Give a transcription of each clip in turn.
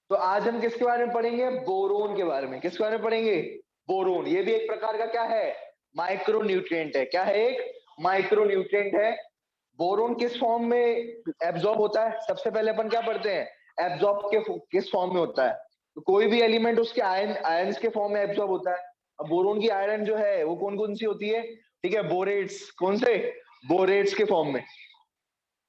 तो आज हम किसके बारे में पढ़ेंगे? बोरोन के बारे में। किसके बारे में पढ़ेंगे? बोरोन। ये भी एक प्रकार का क्या है? माइक्रो न्यूट्रिएंट है। क्या है? एक माइक्रो न्यूट्रिएंट है। बोरोन किस फॉर्म में एब्जॉर्ब होता है? सबसे पहले अपन क्या पढ़ते हैं? एब्जॉर्ब के किस फॉर्म में होता है? तो कोई भी एलिमेंट उसके आयंस के फॉर्म में एब्जॉर्ब होता है। अब बोरोन की आयरन जो है वो कौन कौन सी होती है? ठीक है, बोरेट्स। कौन से? बोरेट्स के फॉर्म में।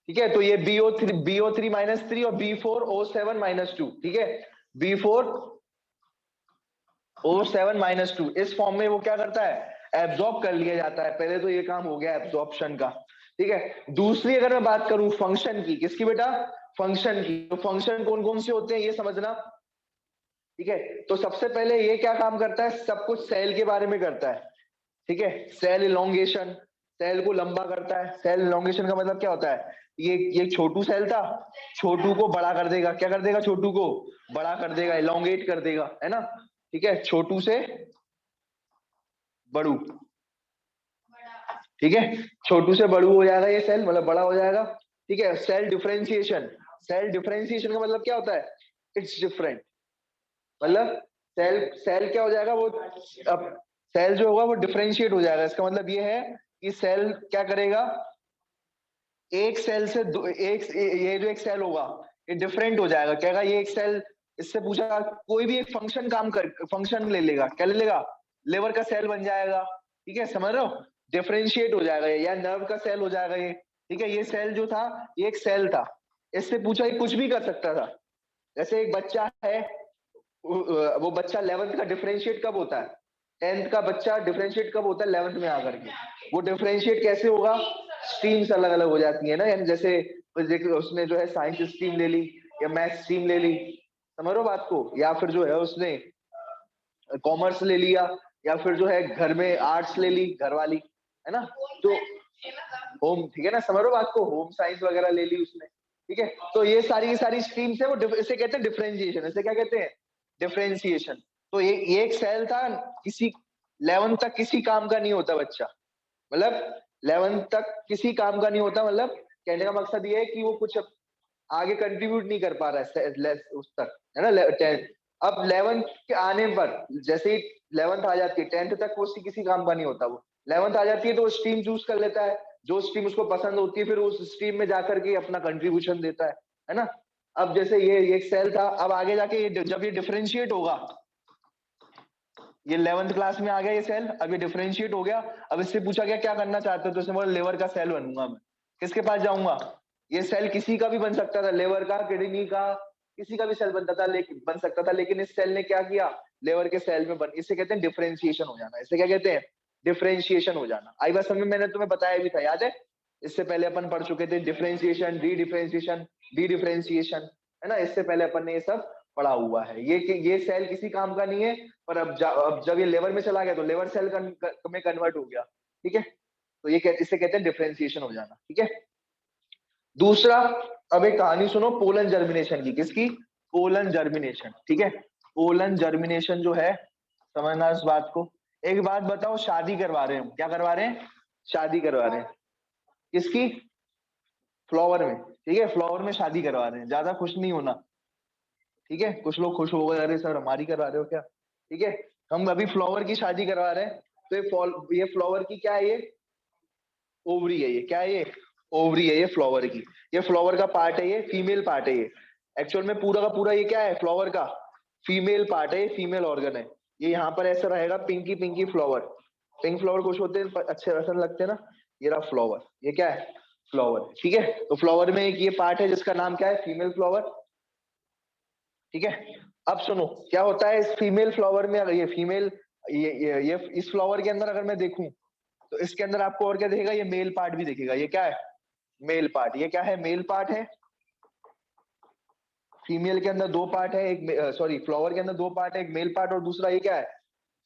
ठीक है, तो ये BO3 और B4O7-2। ठीक है, B4O7-2 इस फॉर्म में वो क्या करता है? एब्जॉर्ब कर लिया जाता है। पहले तो ये काम हो गया एब्जॉर्प्शन का। ठीक है, दूसरी अगर मैं बात करूं फंक्शन की, किसकी बेटा? फंक्शन की। तो फंक्शन कौन कौन से होते हैं ये समझना। ठीक है, तो सबसे पहले ये क्या काम करता है? सब कुछ सेल के बारे में करता है। ठीक है, सेल इलोंगेशन, सेल को लंबा करता है। सेल इलोंगेशन का मतलब क्या होता है? ये छोटू सेल था, छोटू को बड़ा कर देगा। क्या कर देगा? छोटू को बड़ा कर देगा, इलोंगेट कर देगा, है ना। ठीक है, छोटू से बड़ू। ठीक है, छोटू से बड़ू हो जाएगा ये सेल, मतलब बड़ा हो जाएगा। ठीक है, सेल डिफरेंशिएशन। सेल डिफरेंशिएशन का मतलब क्या होता है? It's different. मतलब सेल सेल क्या हो जाएगा? वो अब सेल जो होगा वो डिफरेंशिएट हो जाएगा। इसका मतलब ये है कि सेल क्या करेगा? एक सेल से ये जो एक सेल होगा ये डिफरेंट हो जाएगा। क्या होगा? ये एक सेल, इससे पूछा कोई भी एक फंक्शन ले लेगा। क्या ले लेगा? लेवर का सेल बन जाएगा। ठीक है, समझ रहे हो? डिफरेंशिएट हो जाएगा ये, या नर्व का सेल हो जाएगा ये। ठीक है, ये सेल जो था ये एक सेल था। इससे पूछा ये कुछ भी कर सकता था। जैसे एक बच्चा है, वो बच्चा 11th का डिफरेंशिएट कब होता है? 10th का बच्चा डिफरेंशिएट कब होता है? 11th में आकर के। वो डिफरेंशिएट कैसे होगा? स्ट्रीम्स अलग अलग हो जाती है ना, यानी जैसे उसने जो है साइंस स्ट्रीम ले ली या मैथ स्ट्रीम ले ली, समझ रहे हो बात को? या फिर जो है उसने कॉमर्स ले लिया, या फिर जो है घर में आर्ट्स ले ली घर वाली, है ना। तो होम, ठीक है ना, समझ रहे हो बात को? होम साइंस वगैरह ले ली उसने। ठीक है, तो ये सारी की सारी स्ट्रीम्स है, वो इसे कहते हैं डिफरेंशिएशन। इसे क्या कहते हैं? डिफरेंशिएशन। तो ये एक सेल था, किसी 11 तक किसी काम का नहीं होता बच्चा। मतलब 11 तक किसी काम का नहीं होता, मतलब कहने का मकसद ये है कि वो कुछ आगे कंट्रीब्यूट नहीं कर पा रहा है उस तक, है ना। 10 अब 11 के आने पर जैसे ही 11th आ जाती है, 10th तक वो उसकी किसी काम का नहीं होता। वो 11th आ जाती है तो वो स्ट्रीम चूज कर लेता है, जो स्ट्रीम उसको पसंद होती है, फिर उस स्ट्रीम में जाकर के अपना कंट्रीब्यूशन देता है ना। अब जैसे ये एक सेल था, अब आगे जाके जब ये डिफरेंशिएट होगा, ये 11th क्लास में आ गया ये सेल, अब ये डिफरेंशिएट हो गया। अब इससे पूछा गया क्या करना चाहते हो, तो इसने बोला लेवर का सेल बनूंगा मैं। किसके पास जाऊंगा? ये सेल किसी का भी बन सकता था, लेवर का, किडनी का, किसी का भी सेल बनता था, लेकिन बन सकता था, लेकिन इस सेल ने क्या किया? लेवर के सेल में बन। इसे कहते हैं डिफरेंशिएशन हो जाना। इसे क्या कहते हैं? डिफरेंशिएशन हो जाना। आई बात समझ में? मैंने तुम्हें बताया भी था, याद है? इससे पहले अपन पढ़ चुके थे डिफरेंशिएशन, री डिफरेंशिएशन, है ना। इससे पहले अपन ने ये सब पढ़ा हुआ है। ये सेल किसी काम का नहीं है, पर अब जब ये लेवर में चला गया तो लेवर सेल में कन्वर्ट हो गया। ठीक है, तो इसे कहते हैं डिफरेंशिएशन हो जाना। ठीक है, दूसरा, अब एक कहानी सुनो पोलन जर्मिनेशन की। किसकी? Pollen germination. ठीक है, पोलन जर्मिनेशन जो है, समझना इस बात को। एक बात बताओ, शादी करवा रहे हैं हम, क्या करवा रहे हैं? शादी करवा रहे हैं। किसकी? फ्लावर में। ठीक है, फ्लावर में शादी करवा रहे हैं, ज्यादा खुश नहीं होना। ठीक है, कुछ लोग खुश हो गए, अरे सर हमारी करवा रहे हो क्या? ठीक है, हम अभी फ्लावर की शादी करवा रहे हैं। तो ये फ्लावर की क्या है? ये ओवरी है। ये क्या है? ये ओवरी है, ये फ्लावर की। ये फ्लावर का पार्ट है, ये फीमेल पार्ट है। ये एक्चुअल में पूरा का पूरा ये क्या है? फ्लावर का फीमेल पार्ट है, ये फीमेल ऑर्गन है। ये यहाँ पर ऐसा रहेगा, pinky pinky flower. Pink flower कुछ होते हैं अच्छे रसन लगते हैं ना। ये रहा फ्लावर, ये क्या है? फ्लावर। ठीक है, तो फ्लावर में एक ये पार्ट है जिसका नाम क्या है? Female flower. ठीक है, अब सुनो क्या होता है इस फीमेल फ्लावर में। अगर ये फीमेल, ये इस फ्लावर के अंदर अगर मैं देखूं, तो इसके अंदर आपको और क्या दिखेगा? ये मेल पार्ट भी दिखेगा। ये क्या है? Male part. ये क्या है? मेल पार्ट है। फीमेल के अंदर दो पार्ट है, एक सॉरी फ्लावर के अंदर दो पार्ट है, एक मेल पार्ट और दूसरा ये क्या है?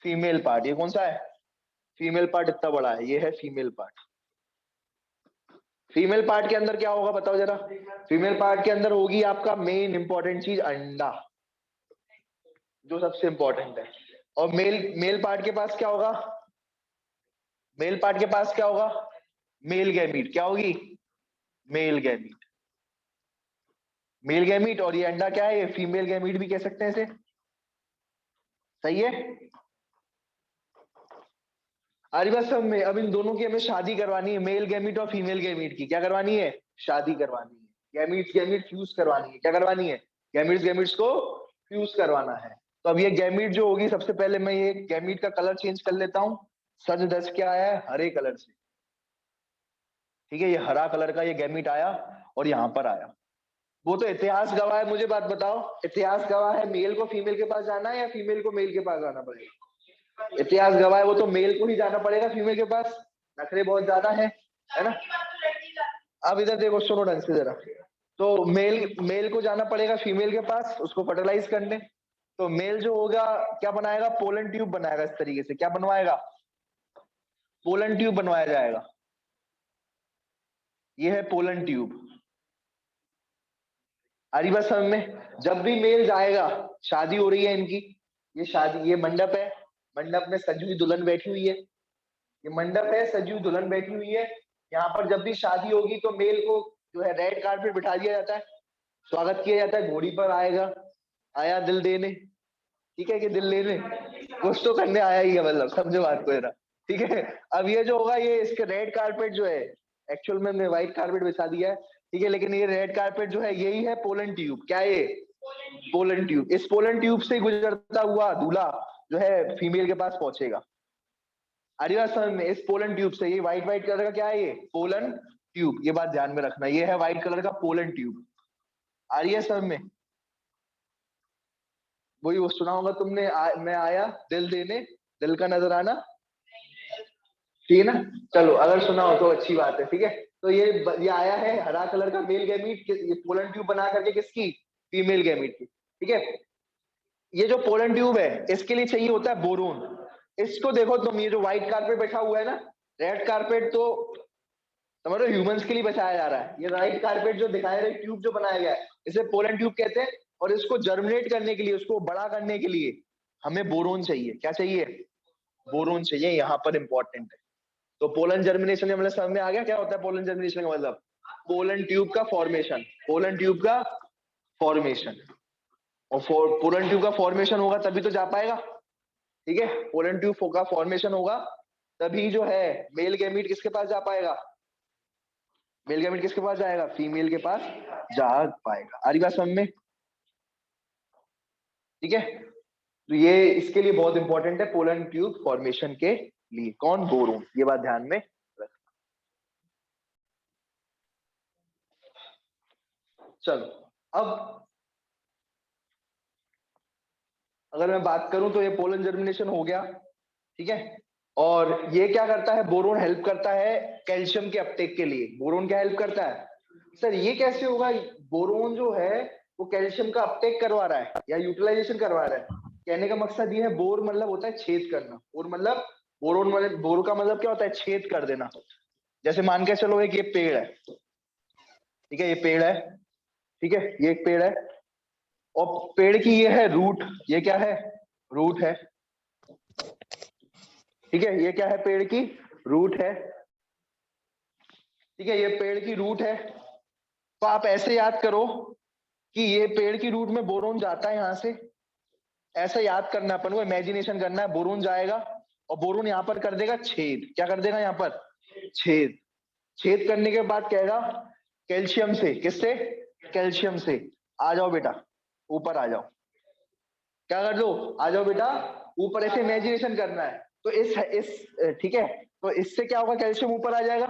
Female part. ये कौन सा है? फीमेल पार्ट इतना बड़ा है, ये है फीमेल पार्ट। फीमेल पार्ट के अंदर क्या होगा बताओ जरा? फीमेल पार्ट के अंदर होगी आपका मेन इंपॉर्टेंट चीज, अंडा, जो सबसे इंपॉर्टेंट है। और मेल मेल पार्ट के पास क्या होगा? मेल पार्ट के पास क्या होगा? Male gamete. क्या होगी? Male gamete. मेल गैमीट, और ये अंडा क्या है, ये फीमेल गैमीट भी कह सकते हैं इसे। सही है। आरी बात समझ में। अब इन दोनों की हमें शादी करवानी है, मेल गैमीट और फीमेल गैमीट की क्या करवानी है, शादी करवानी है। गैमीट्स गैमीट फ्यूज करवानी है, क्या करवानी है, गैमीट्स गैमीट्स को फ्यूज करवाना है। तो अब ये गैमीट जो होगी, सबसे पहले मैं ये गैमीट का कलर चेंज कर लेता हूँ। सज धज क्या आया है, हरे कलर से। ठीक है, ये हरा कलर का ये गैमीट आया और यहाँ पर आया। वो तो इतिहास गवाह है, मुझे बात बताओ, इतिहास गवाह है मेल को फीमेल के पास जाना है या फीमेल को मेल के पास जाना पड़ेगा। इतिहास गवाह है, वो तो मेल को ही जाना पड़ेगा फीमेल के पास। नखरे बहुत ज्यादा है ना। अब इधर देखो, सुनो ढंग से जरा। तो मेल मेल को जाना पड़ेगा फीमेल के पास उसको फर्टिलाइज करने। तो मेल जो होगा क्या बनाएगा, पोलन ट्यूब बनाएगा। इस तरीके से क्या बनवाएगा, पोलन ट्यूब बनवाया जाएगा। ये है पोलन ट्यूब। आ रही बात समझ में। जब भी मेल जाएगा, शादी हो रही है इनकी, ये शादी, ये मंडप है, मंडप में सजी हुई दुल्हन बैठी हुई है। ये मंडप है, सजी हुई दुल्हन बैठी हुई है। यहाँ पर जब भी शादी होगी तो मेल को जो है रेड कार्पेट बिठा दिया जाता है, स्वागत किया जाता है, घोड़ी पर आएगा, आया दिल देने। ठीक है, कि दिल लेने कुछ तो करने आया ही है, मतलब समझो बात को जरा। ठीक है, अब ये जो होगा, ये इसके रेड कारपेट जो है, एक्चुअल में हमने व्हाइट कारपेट बिछा दिया है। ठीक है, लेकिन ये रेड कारपेट जो है यही है पोलन ट्यूब। क्या है ये, पोलन ट्यूब। इस पोलन ट्यूब से गुजरता हुआ दूल्हा जो है फीमेल के पास पहुंचेगा। आदिवासी समझ में। इस पोलन ट्यूब से, ये व्हाइट व्हाइट कलर का क्या है, ये पोलन ट्यूब। ये बात ध्यान में रखना, ये है व्हाइट कलर का पोलन ट्यूब। आ रही है समझ में। वही वो सुना होगा तुमने, मैं आया दिल देने, दिल का नजराना। ठीक है ना। चलो, अगर सुना हो तो अच्छी बात है। ठीक है, तो ये आया है हरा कलर का मेल गैमीट, ये पोलन ट्यूब बना करके किसकी, फीमेल गैमीट की। ठीक है, ये जो पोलन ट्यूब है इसके लिए चाहिए होता है बोरोन। इसको देखो तुम, ये जो व्हाइट कारपेट बैठा हुआ है ना, रेड कारपेट तो तुम्हारे ह्यूमंस के लिए बचाया जा रहा है। ये राइट कारपेट जो दिखाया रहे ट्यूब जो बनाया गया है, इसे पोलन ट्यूब कहते हैं। और इसको जर्मिनेट करने के लिए, उसको बड़ा करने के लिए हमें बोरोन चाहिए। क्या चाहिए, बोरोन चाहिए। यहाँ पर इंपॉर्टेंट है। तो पोलन जर्मिनेशन का मतलब समझ में आ गया, क्या होता है पोलन जर्मिनेशन का मतलब, पोलन ट्यूब का फॉर्मेशन, पोलन ट्यूब का फॉर्मेशन। और पोलन ट्यूब का फॉर्मेशन होगा तभी तो जा पाएगा। ठीक है, पोलन ट्यूब का फॉर्मेशन होगा तभी जो है मेल गैमीट किसके पास जा पाएगा, मेल गैमेट किसके पास जाएगा, फीमेल के पास जा पाएगा। आ रही बात समझ में। ठीक है, तो ये इसके लिए बहुत इंपॉर्टेंट है पोलन ट्यूब फॉर्मेशन के लिए। कौन, बोरोन। ये बात ध्यान में रखना। चलो, अब अगर मैं बात करूं तो ये पोलन जर्मिनेशन हो गया। ठीक है, और ये क्या करता है, बोरोन हेल्प करता है कैल्शियम के अपटेक के लिए। बोरोन क्या हेल्प करता है, सर ये कैसे होगा, बोरोन जो है वो कैल्शियम का अपटेक करवा रहा है या यूटिलाइजेशन करवा रहा है। कहने का मकसद ये है, बोर मतलब होता है छेद करना, और मतलब बोरोन मतलब, बोर का मतलब क्या होता है, छेद कर देना। जैसे मान के चलो एक ये पेड़ है। ठीक है, ये पेड़ है। ठीक है, ये एक पेड़ है, और पेड़ की ये है रूट, ये क्या है, रूट है। ठीक है, ये क्या है, पेड़ की रूट है। ठीक है, ये पेड़ की रूट है। तो आप ऐसे याद करो कि ये पेड़ की रूट में बोरोन जाता है यहां से। ऐसा याद करना, अपन को इमेजिनेशन करना है, बोरोन जाएगा और बोरोन यहाँ पर कर देगा छेद। क्या कर देगा यहाँ पर, छेद। छेद करने के बाद कहेगा कैल्शियम से, किससे, कैल्शियम से, आ जाओ बेटा ऊपर आ जाओ। क्या कर दो, आ जाओ बेटा ऊपर। ऐसे इमेजिनेशन करना है। तो इस ठीक है, तो इससे क्या होगा, कैल्शियम ऊपर आ जाएगा।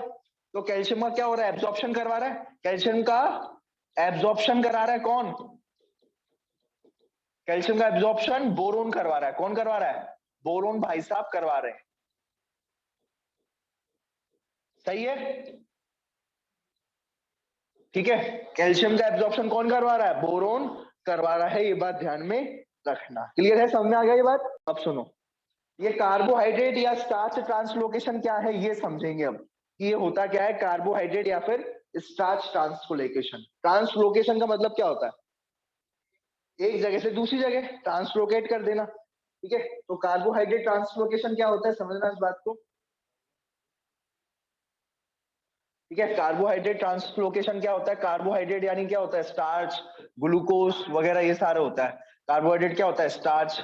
तो कैल्शियम का क्या हो रहा है, एब्जॉर्प्शन करवा रहा है। कैल्शियम का एब्जॉर्प्शन करा रहा है कौन, कैल्शियम का एब्जॉर्प्शन बोरोन करवा रहा है। कौन करवा रहा है, बोरोन भाई साहब करवा रहे हैं। सही है। ठीक है, कैल्शियम का एब्जॉर्प्शन कौन करवा रहा है, बोरोन करवा रहा है। ये बात ध्यान में रखना। क्लियर है, समझ में आ गया ये बात। अब सुनो, ये कार्बोहाइड्रेट या स्टार्च ट्रांसलोकेशन क्या है ये समझेंगे अब, कि ये होता क्या है, कार्बोहाइड्रेट या फिर स्टार्च ट्रांसलोकेशन। ट्रांसलोकेशन का मतलब क्या होता है, एक जगह से दूसरी जगह ट्रांसलोकेट कर देना। ठीक है, तो कार्बोहाइड्रेट ट्रांसलोकेशन क्या होता है, समझना इस बात को। ठीक है। कार्बोहाइड्रेट ट्रांसलोकेशन क्या होता है? कार्बोहाइड्रेट यानी क्या होता है? स्टार्च, ग्लूकोज वगैरह ये सारा होता है। कार्बोहाइड्रेट क्या होता है? स्टार्च,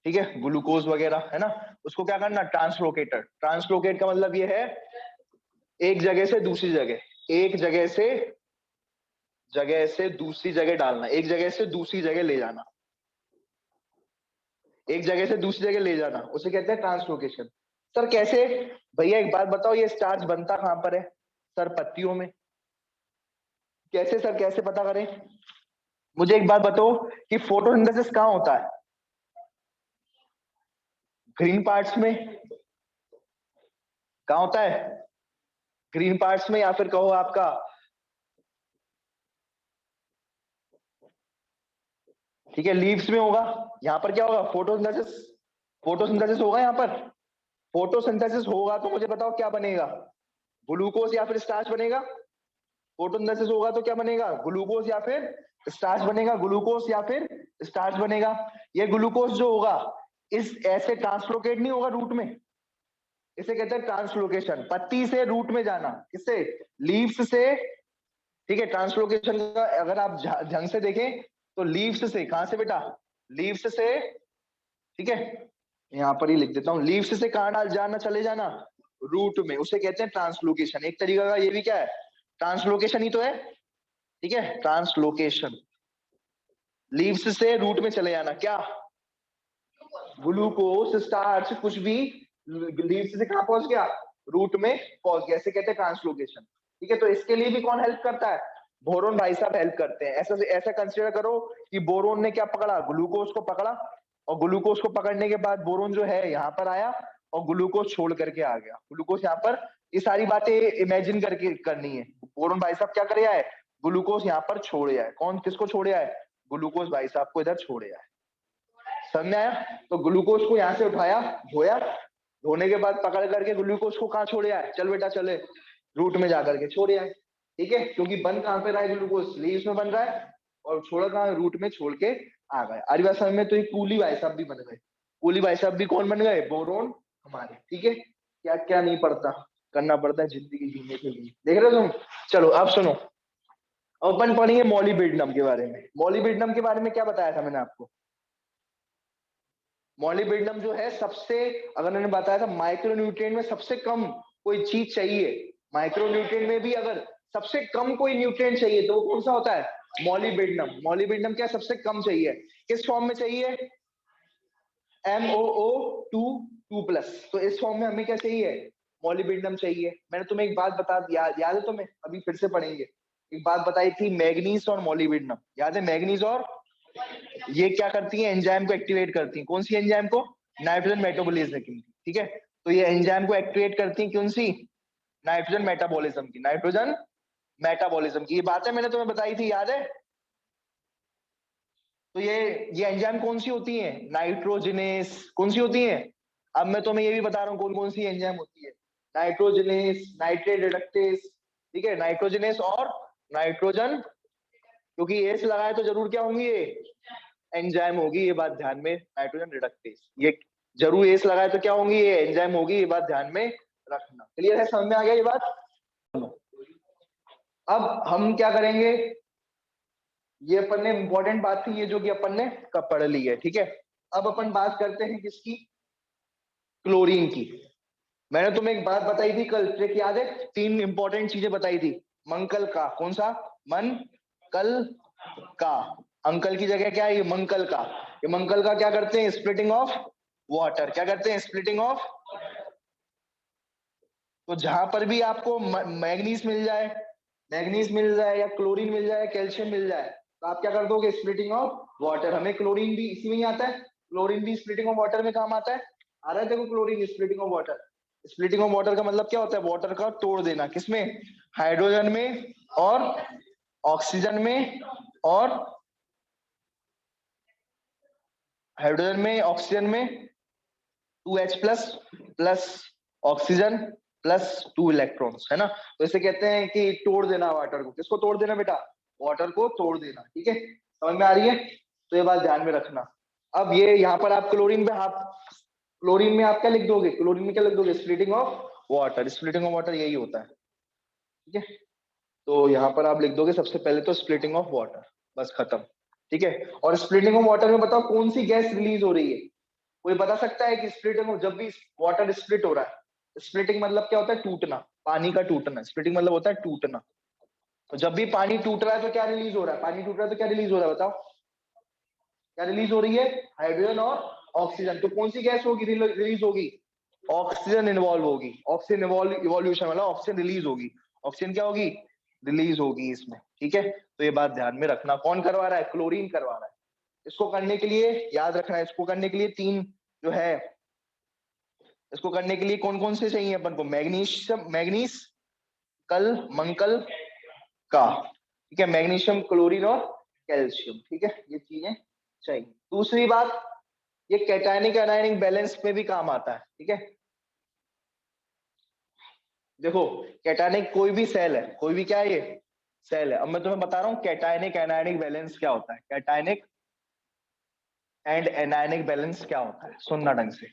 ठीक है, ग्लूकोज वगैरह, है ना। उसको क्या करना? ट्रांसलोकेटर। ट्रांसलोकेट का मतलब ये है एक जगह से दूसरी जगह, एक जगह से दूसरी जगह डालना, एक जगह से दूसरी जगह ले जाना, एक जगह से दूसरी जगह ले जाना, उसे कहते हैं ट्रांसलोकेशन। सर कैसे? भैया एक बात बताओ, ये स्टार्च बनता कहां पर है? सर पत्तियों में। कैसे सर, कैसे पता करें? मुझे एक बात बताओ कि फोटोसिंथेसिस कहाँ होता है? ग्रीन पार्ट्स में। कहाँ होता है? ग्रीन पार्ट्स में, या फिर कहो आपका ठीक है लीव्स में होगा। यहाँ पर क्या होगा? फोटोसिंथेसिस। फोटोसिंथेसिस होगा यहाँ पर। फोटोसिंथेसिस होगा तो मुझे बताओ क्या बनेगा? ग्लूकोज या फिर स्टार्च बनेगा। फोटोसिंथेसिस होगा तो क्या बनेगा? ग्लूकोज या फिर स्टार्च बनेगा। ग्लूकोज या फिर स्टार्च बनेगा। ये ग्लूकोज जो होगा इस ऐसे ट्रांसलोकेट नहीं होगा रूट में, इसे कहते हैं ट्रांसलोकेशन। पत्ती से रूट में जाना, किससे? लीव्स से। ठीक है, ट्रांसलोकेशन का अगर आप ढंग से देखें तो लीव्स से। कहां से बेटा? लीव्स से। ठीक है, यहाँ पर ही लिख देता हूँ, लीव्स से कहां डाल जाना, चले जाना रूट में, उसे कहते हैं ट्रांसलोकेशन। एक तरीका का ये भी क्या है? ट्रांसलोकेशन ही तो है। ठीक है, ट्रांसलोकेशन। लीव्स से रूट में चले जाना, क्या? ग्लूकोज, स्टार्च, कुछ भी लीव्स से कहां पहुंच गया? रूट में पहुंच गया, ऐसे कहते हैं ट्रांसलोकेशन। ठीक है, तो इसके लिए भी कौन हेल्प करता है? बोरोन भाई साहब हेल्प करते हैं। ऐसा ऐसा कंसिडर करो कि बोरोन ने क्या पकड़ा? ग्लूकोज को पकड़ा, और ग्लूकोज को पकड़ने के बाद बोरोन जो है यहाँ पर आया और ग्लूकोज छोड़ करके आ गया। ग्लूकोज यहाँ पर, ये सारी बातें इमेजिन करके करनी है। बोरोन भाई साहब क्या करे आए? ग्लूकोज यहाँ पर छोड़े आए। कौन किसको छोड़े आए? ग्लूकोज भाई साहब को इधर छोड़े आए। समझ में आया? तो ग्लूकोज को यहाँ से उठाया, धोया, धोने के बाद पकड़ करके ग्लूकोज को कहाँ छोड़े आए? चल बेटा चले, रूट में जाकर के छोड़े आए। ठीक है, क्योंकि बन कहाँ पे रहा है? ग्लूकोज लीव्स में बन रहा है, और छोड़ा कहाँ? रूट में छोड़ के आ गए। आरी बात समझ में? तो ये कूली भाई साहब भी बन गए। कूली भाई साहब भी कौन बन गए? बोरोन हमारे। ठीक है, क्या क्या नहीं पड़ता, करना पड़ता है जिंदगी जीने के लिए। देख रहे हो तुम? चलो अब सुनो, अपन पढ़ेंगे मॉलिब्डेनम के बारे में। मॉलिब्डेनम के बारे में क्या बताया था मैंने आपको? मॉलिब्डेनम जो है सबसे, अगर मैंने बताया था माइक्रोन्यूट्रिएंट में सबसे कम कोई चीज चाहिए, माइक्रोन्यूट्रिएंट में भी अगर सबसे कम कोई न्यूट्रिएंट चाहिए तो वो कौन सा होता है? मॉलिब्डेनम। मॉलिब्डेनम क्या सबसे कम चाहिए? किस फॉर्म में चाहिए? MOO2 तो इस फॉर्म में हमें क्या चाहिए? मॉलिब्डेनम चाहिए। मैंने तुम्हें एक बात बता दिया, याद है तुम्हें? अभी फिर से पढ़ेंगे। एक बात बताई थी, मैग्नीज और मॉलिब्डेनम, याद है? मैग्नीज और ये क्या करती है? एंजाइम को एक्टिवेट करती है। कौन सी एंजाइम को? नाइट्रोजन मेटाबॉलिज्म की। ठीक है, तो ये एंजाइम को एक्टिवेट करती है कौन सी? नाइट्रोजन मेटाबॉलिज्म की। नाइट्रोजन मेटाबॉलिज्म की ये बातें मैंने तुम्हें बताई थी, याद है? तो ये एंजाइम कौन सी होती है? नाइट्रोजिनेस। कौन सी होती है? अब मैं तुम्हें ये भी बता रहा हूँ कौन कौन सी एंजाइम होती है। नाइट्रोजिनेस, नाइट्रेट रिडक्टेस, ठीक है, नाइट्रोजिनेस और नाइट्रोजन, क्योंकि एस लगाए तो जरूर क्या होंगी? ये एंजाइम होगी, ये बात ध्यान में। नाइट्रोजन रिडक्टेस, ये जरूर एस लगाए तो क्या होंगी? ये एंजाइम होगी, ये बात ध्यान में रखना। क्लियर है? समझ में आ गया ये बात? अब हम क्या करेंगे, ये अपन ने इंपॉर्टेंट बात थी ये जो कि अपन ने कब पढ़ ली है। ठीक है, अब अपन बात करते हैं किसकी? क्लोरीन की। मैंने तुम्हें एक बात बताई थी कल, ट्रिक याद है? 3 इंपॉर्टेंट चीजें बताई थी। मंकल का, कौन सा? मन कल का। अंकल की जगह क्या है? ये मंकल का। ये मंकल का क्या करते हैं? Splitting of water. क्या करते हैं? Splitting of. तो जहां पर भी आपको मैग्नीज मिल जाए, मैग्नीज मिल जाए या क्लोरीन मिल जाए, कैल्शियम मिल जाए, तो आप क्या कर दोगे? Splitting of water. हमें क्लोरीन भी इसी में ही आता है, क्लोरीन भी स्प्लिटिंग ऑफ वाटर में काम आता है। आ रहा है देखो, chlorine splitting of water. Splitting of water का मतलब क्या होता है? वाटर का तोड़ देना। किसमें? हाइड्रोजन में और ऑक्सीजन में, और हाइड्रोजन में ऑक्सीजन में 2H plus plus oxygen plus 2 electrons, है ना। तो इसे कहते हैं कि तोड़ देना वाटर को। किसको तोड़ देना बेटा? वाटर को तोड़ देना। ठीक है, समझ में आ रही है? तो ये बात ध्यान में रखना। अब ये यहाँ पर आप क्लोरीन में, आप क्लोरीन में आप क्या लिख दोगे? क्लोरीन में क्या लिख दोगे? Splitting of water. Splitting of water यही होता है। ठीक है, तो यहाँ पर आप लिख दोगे सबसे पहले तो स्प्लिटिंग ऑफ वाटर, बस खत्म। ठीक है, और स्प्लिटिंग ऑफ वाटर में बताओ कौन सी गैस रिलीज हो रही है, कोई बता सकता है कि स्प्लिटिंग, जब भी वाटर स्प्लिट हो रहा है, स्प्लिटिंग मतलब क्या होता है, टूटना, पानी का टूटना, स्प्लिटिंग मतलब होता है टूटना। तो जब भी पानी टूट रहा है तो क्या रिलीज हो रहा है, पानी टूट रहा है तो क्या रिलीज हो रहा है, बताओ क्या रिलीज हो रही है, हाइड्रोजन और ऑक्सीजन। तो कौन सी गैस होगी रिलीज होगी, ऑक्सीजन इन्वॉल्व होगी, ऑक्सीजन इवोल्यूशन वाला ऑक्सीजन रिलीज होगी, ऑक्सीजन क्या होगी, रिलीज होगी इसमें। ठीक है, तो ये बात ध्यान में रखना, कौन करवा रहा है, क्लोरीन करवा रहा है। इसको करने के लिए याद रखना है, इसको करने के लिए तीन जो है, इसको करने के लिए कौन कौन से चाहिए अपन को, मैग्नीशियम, मैग्नीस, कल, मंकल का, ठीक है, मैग्नीशियम, क्लोरीन और कैल्शियम। ठीक है, ये चीजें चाहिए। दूसरी बात, ये कैटायनिक एनायनिक बैलेंस में भी काम आता है। ठीक है, देखो कैटायनिक कोई भी सेल है, कोई भी क्या है, ये सेल है। अब मैं तुम्हें बता रहा हूँ कैटायनिक एनायनिक बैलेंस क्या होता है, कैटायनिक एंड एनायनिक बैलेंस क्या होता है, सुनना ढंग से।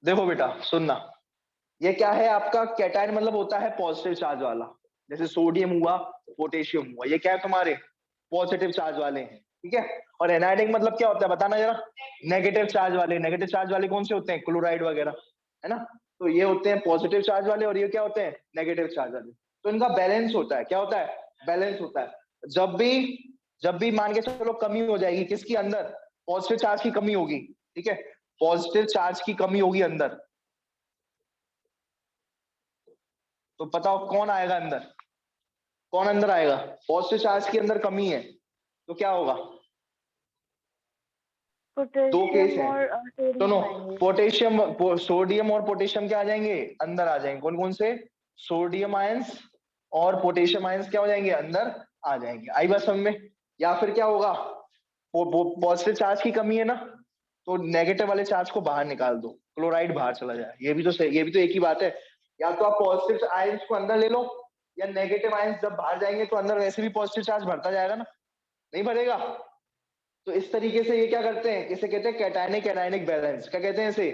देखो बेटा सुनना, ये क्या है आपका, कैटायन मतलब होता है पॉजिटिव चार्ज वाला, जैसे सोडियम हुआ, पोटेशियम हुआ, ये क्या है तुम्हारे पॉजिटिव चार्ज वाले हैं। ठीक है, और एनायनिक मतलब क्या होता है बताना जरा, नेगेटिव चार्ज वाले। नेगेटिव चार्ज वाले कौन से होते हैं, क्लोराइड वगैरह, है ना। तो ये होते हैं पॉजिटिव चार्ज वाले और ये क्या होते हैं, नेगेटिव चार्ज वाले। तो इनका बैलेंस होता है, क्या होता है, बैलेंस होता है। जब भी मान के चलो कमी हो जाएगी किसकी, अंदर पॉजिटिव चार्ज की कमी होगी। ठीक है, पॉजिटिव चार्ज की कमी होगी अंदर, तो बताओ कौन आएगा अंदर, कौन अंदर आएगा, पॉजिटिव चार्ज की अंदर कमी है तो क्या होगा, दो केस पोटेशियम है, और सुनो, सोडियम आएंगे। पोटेशियम, सोडियम और पोटेशियम क्या आ जाएंगे, अंदर आ जाएंगे। कौन कौन से, सोडियम आयंस और पोटेशियम आयंस क्या हो जाएंगे, अंदर आ जाएंगे। आई बात समझ में। या फिर क्या होगा, पॉजिटिव चार्ज की कमी है ना, तो नेगेटिव वाले चार्ज को बाहर निकाल दो, क्लोराइड बाहर चला जाए। ये भी तो सही, ये भी तो एक ही बात है। या तो आप पॉजिटिव आयंस को अंदर ले लो, या नेगेटिव आयंस जब बाहर जाएंगे तो अंदर वैसे भी पॉजिटिव चार्ज बढ़ता जाएगा ना, नहीं बढ़ेगा। तो इस तरीके से ये क्या करते हैं, इसे कहते हैं कैटायनिक एनायनिक बैलेंस। क्या कहते हैं इसे,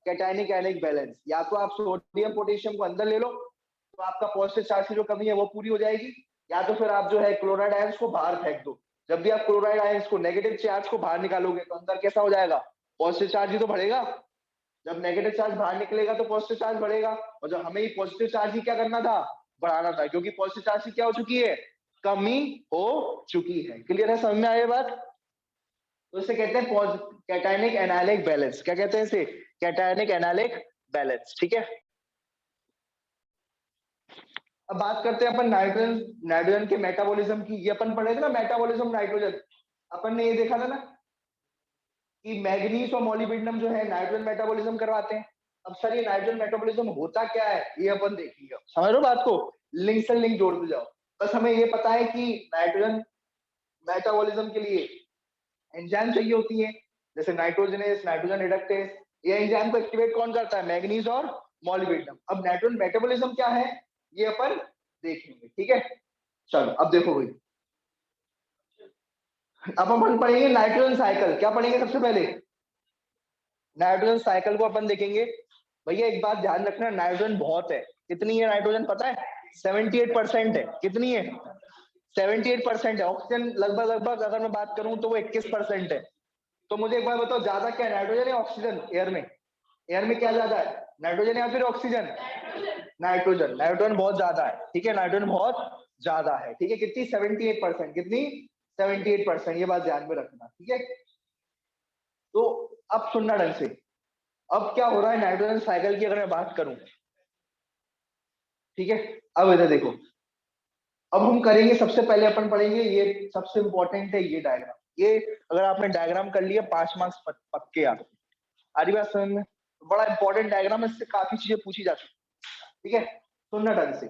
कैटायनिक एनायनिक बैलेंस। या तो आप सोडियम पोटेशियम को अंदर ले लो तो आपका पॉजिटिव चार्ज की जो कमी है वो पूरी हो जाएगी, या तो फिर आप जो है क्लोराइड आयंस को बाहर फेंक दो। जब भी आप क्लोराइड आयंस को, नेगेटिव चार्ज को बाहर निकालोगे तो अंदर कैसा हो जाएगा, पॉजिटिव चार्ज ही तो बढ़ेगा। जब नेगेटिव चार्ज बाहर निकलेगा तो पॉजिटिव चार्ज बढ़ेगा, और जब हमें पॉजिटिव चार्ज ही क्या करना था, बढ़ाना था, क्योंकि पॉजिटिव चार्ज की क्या हो चुकी है, कमी हो चुकी है। क्लियर है, समझ में आया बात। तो इसे कहते हैं कैटायनिक एनायनिक बैलेंस। क्या कहते हैं इसे, कैटायनिक एनायनिक बैलेंस। ठीक है, अब बात करते हैं अपन नाइट्रोजन, नाइट्रोजन के मेटाबॉलिज्म की। ये अपन पढ़े थे ना मेटाबॉलिज्म नाइट्रोजन, अपन ने ये देखा था ना कि मैग्नीज और मोलिब्डेनम जो है नाइट्रोजन मेटाबॉलिज्म करवाते हैं। अब सर ये नाइट्रोजन मेटाबॉलिज्म होता क्या है, ये अपन देखेंगे। समझ लो बात को, लिंक से लिंक जोड़ते जाओ। बस हमें ये पता है कि नाइट्रोजन मेटाबॉलिज्म के लिए एंजाइम चाहिए होती है, जैसे नाइट्रोजनेस, नाइट्रोजन रिडक्टेस। ये एंजाइम को एक्टिवेट कौन करता है, मैग्नीज और मोलिब्डेनम। अब नाइट्रोजन मेटाबॉलिज्म क्या है ये अपन देखेंगे। ठीक है, चलो अब देखो भाई, अब अपन पढ़ेंगे नाइट्रोजन साइकिल। क्या पढ़ेंगे सबसे पहले, नाइट्रोजन साइकिल को अपन देखेंगे। भैया एक बात ध्यान रखना, नाइट्रोजन बहुत है। कितनी है नाइट्रोजन पता है, 78% है। कितनी है, 78% है। ऑक्सीजन लगभग लगभग अगर मैं बात करूं तो वो 21% है। तो मुझे एक बार बताओ ज्यादा क्या है, नाइट्रोजन या ऑक्सीजन एयर में, एयर में क्या ज्यादा है, नाइट्रोजन या फिर ऑक्सीजन, नाइट्रोजन। नाइट्रोजन बहुत ज्यादा है। ठीक है, नाइट्रोजन बहुत ज्यादा है। ठीक है, कितनी, 78%, कितनी, 78%। ये बात ध्यान में रखना। ठीक है, तो अब सुनना ढंग से, अब क्या हो रहा है नाइट्रोजन साइकिल की अगर मैं बात करूं। ठीक है, अब इधर देखो, अब हम करेंगे सबसे पहले अपन पढ़ेंगे, ये सबसे इंपॉर्टेंट है ये डायग्राम। ये अगर आपने डायग्राम कर लिया 5 मार्क्स पक्के आपके। आरी बात समझ में, बड़ा इंपॉर्टेंट डायग्राम है, इससे काफी चीजें पूछी जा सकती। ठीक है, सुनना ढंग से,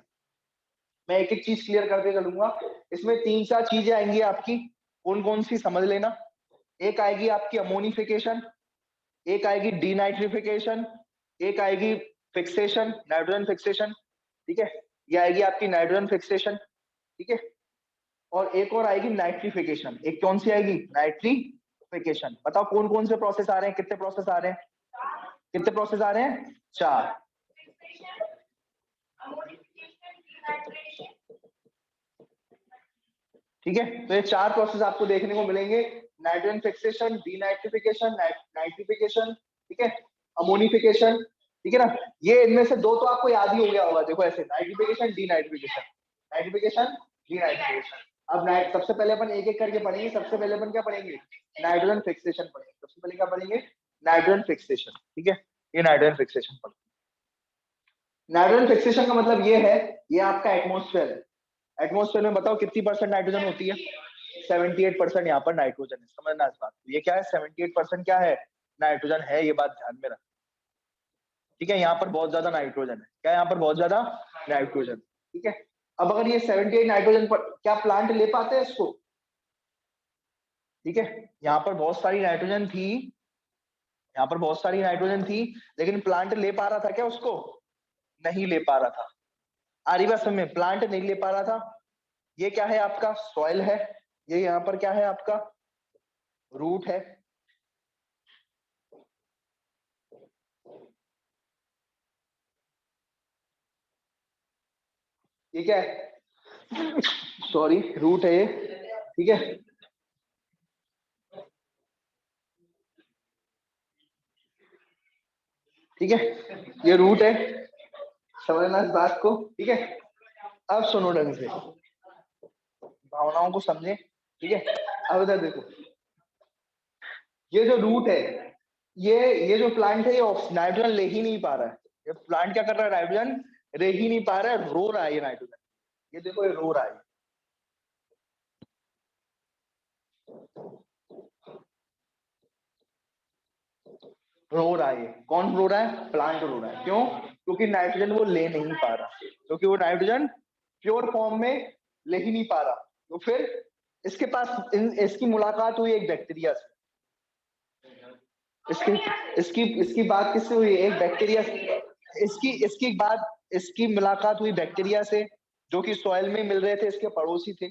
मैं एक एक चीज क्लियर करते चलूंगा। इसमें 3-4 चीजें आएंगी आपकी, कौन कौन सी समझ लेना। एक आएगी आपकी अमोनिफिकेशन, एक आएगी डीनाइट्रिफिकेशन, एक आएगी फिक्सेशन, नाइट्रोजन फिक्सेशन। ठीक है, ये आएगी आपकी नाइट्रोजन फिक्सेशन। ठीक है, और एक और आएगी नाइट्रिफिकेशन। एक कौन सी आएगी, नाइट्रिफिकेशन। बताओ कौन कौन से प्रोसेस आ रहे हैं, कितने प्रोसेस आ रहे हैं, कितने प्रोसेस आ रहे हैं, 4। ठीक है, तो ये 4 प्रोसेस आपको देखने को मिलेंगे, नाइट्रोजन फिक्सेशन, डीनाइट्रिफिकेशन, नाइट्रिफिकेशन, ठीक है, अमोनिफिकेशन, ठीक है ना। ये इनमें से 2 तो आपको याद ही हो गया होगा, देखो ऐसे नाइट्रिफिकेशन, डीनाइट्रिफिकेशन, नाइट्रिफिकेशन, डीनाइट्रिफिकेशन। अब सबसे पहले अपन एक एक करके पढ़ेंगे। सबसे पहले अपन क्या पढ़ेंगे, नाइट्रोजन फिक्सेशन पढ़ेंगे। सबसे पहले क्या पढ़ेंगे, नाइट्रोजन फिक्सेशन, ठीक है, ये नाइट्रोजन फिक्सेशन पढ़ेंगे। नाइट्रोजन फिक्सेशन का मतलब ये है, ये आपका एटमॉस्फेयर है। एटमॉस्फेयर में बताओ कितनी % नाइट्रोजन होती है, 78% यहाँ पर नाइट्रोजन है। समझना इस बात को, ये क्या है, 78% क्या है, नाइट्रोजन है, ये बात ध्यान में रख, ठीक है। यहाँ पर बहुत ज्यादा नाइट्रोजन है, क्या यहाँ पर बहुत ज्यादा नाइट्रोजन, ठीक है। अब अगर ये 78 नाइट्रोजन पर क्या प्लांट ले पाते हैं इसको, ठीक है। यहाँ पर बहुत सारी नाइट्रोजन थी, यहाँ पर बहुत सारी नाइट्रोजन थी, लेकिन प्लांट ले पा रहा था क्या उसको, नहीं ले पा रहा था। आरिवास में प्लांट नहीं ले पा रहा था। ये क्या है आपका, सॉइल है। ये यहाँ पर क्या है आपका, रूट है। ये क्या है, सॉरी, रूट है ये, ठीक है। ठीक है, ये रूट है, समझना इस बात को, ठीक है। अब सुनो ढंग से, भावनाओं को समझे, ठीक है। अब इधर देखो, ये जो रूट है, ये जो प्लांट है, ये नाइट्रोजन ले ही नहीं पा रहा है। ये प्लांट क्या कर रहा है, नाइट्रोजन ले ही नहीं पा रहा है, रो रहा है ये नाइट्रोजन। ये देखो, ये रो रहा है, रो रहा है। कौन रो रहा है, प्लांट रो रहा है। क्यों, क्योंकि नाइट्रोजन वो ले नहीं पा रहा, क्योंकि वो नाइट्रोजन प्योर फॉर्म में ले ही नहीं पा रहा। तो फिर इसके पास इसकी मुलाकात हुई एक बैक्टीरिया से। इसकी इसकी इसकी बात किससे हुई, एक बैक्टीरिया से। इसकी इसकी बात इसकी मुलाकात हुई बैक्टीरिया से, जो कि सॉइल में मिल रहे थे, इसके पड़ोसी थे।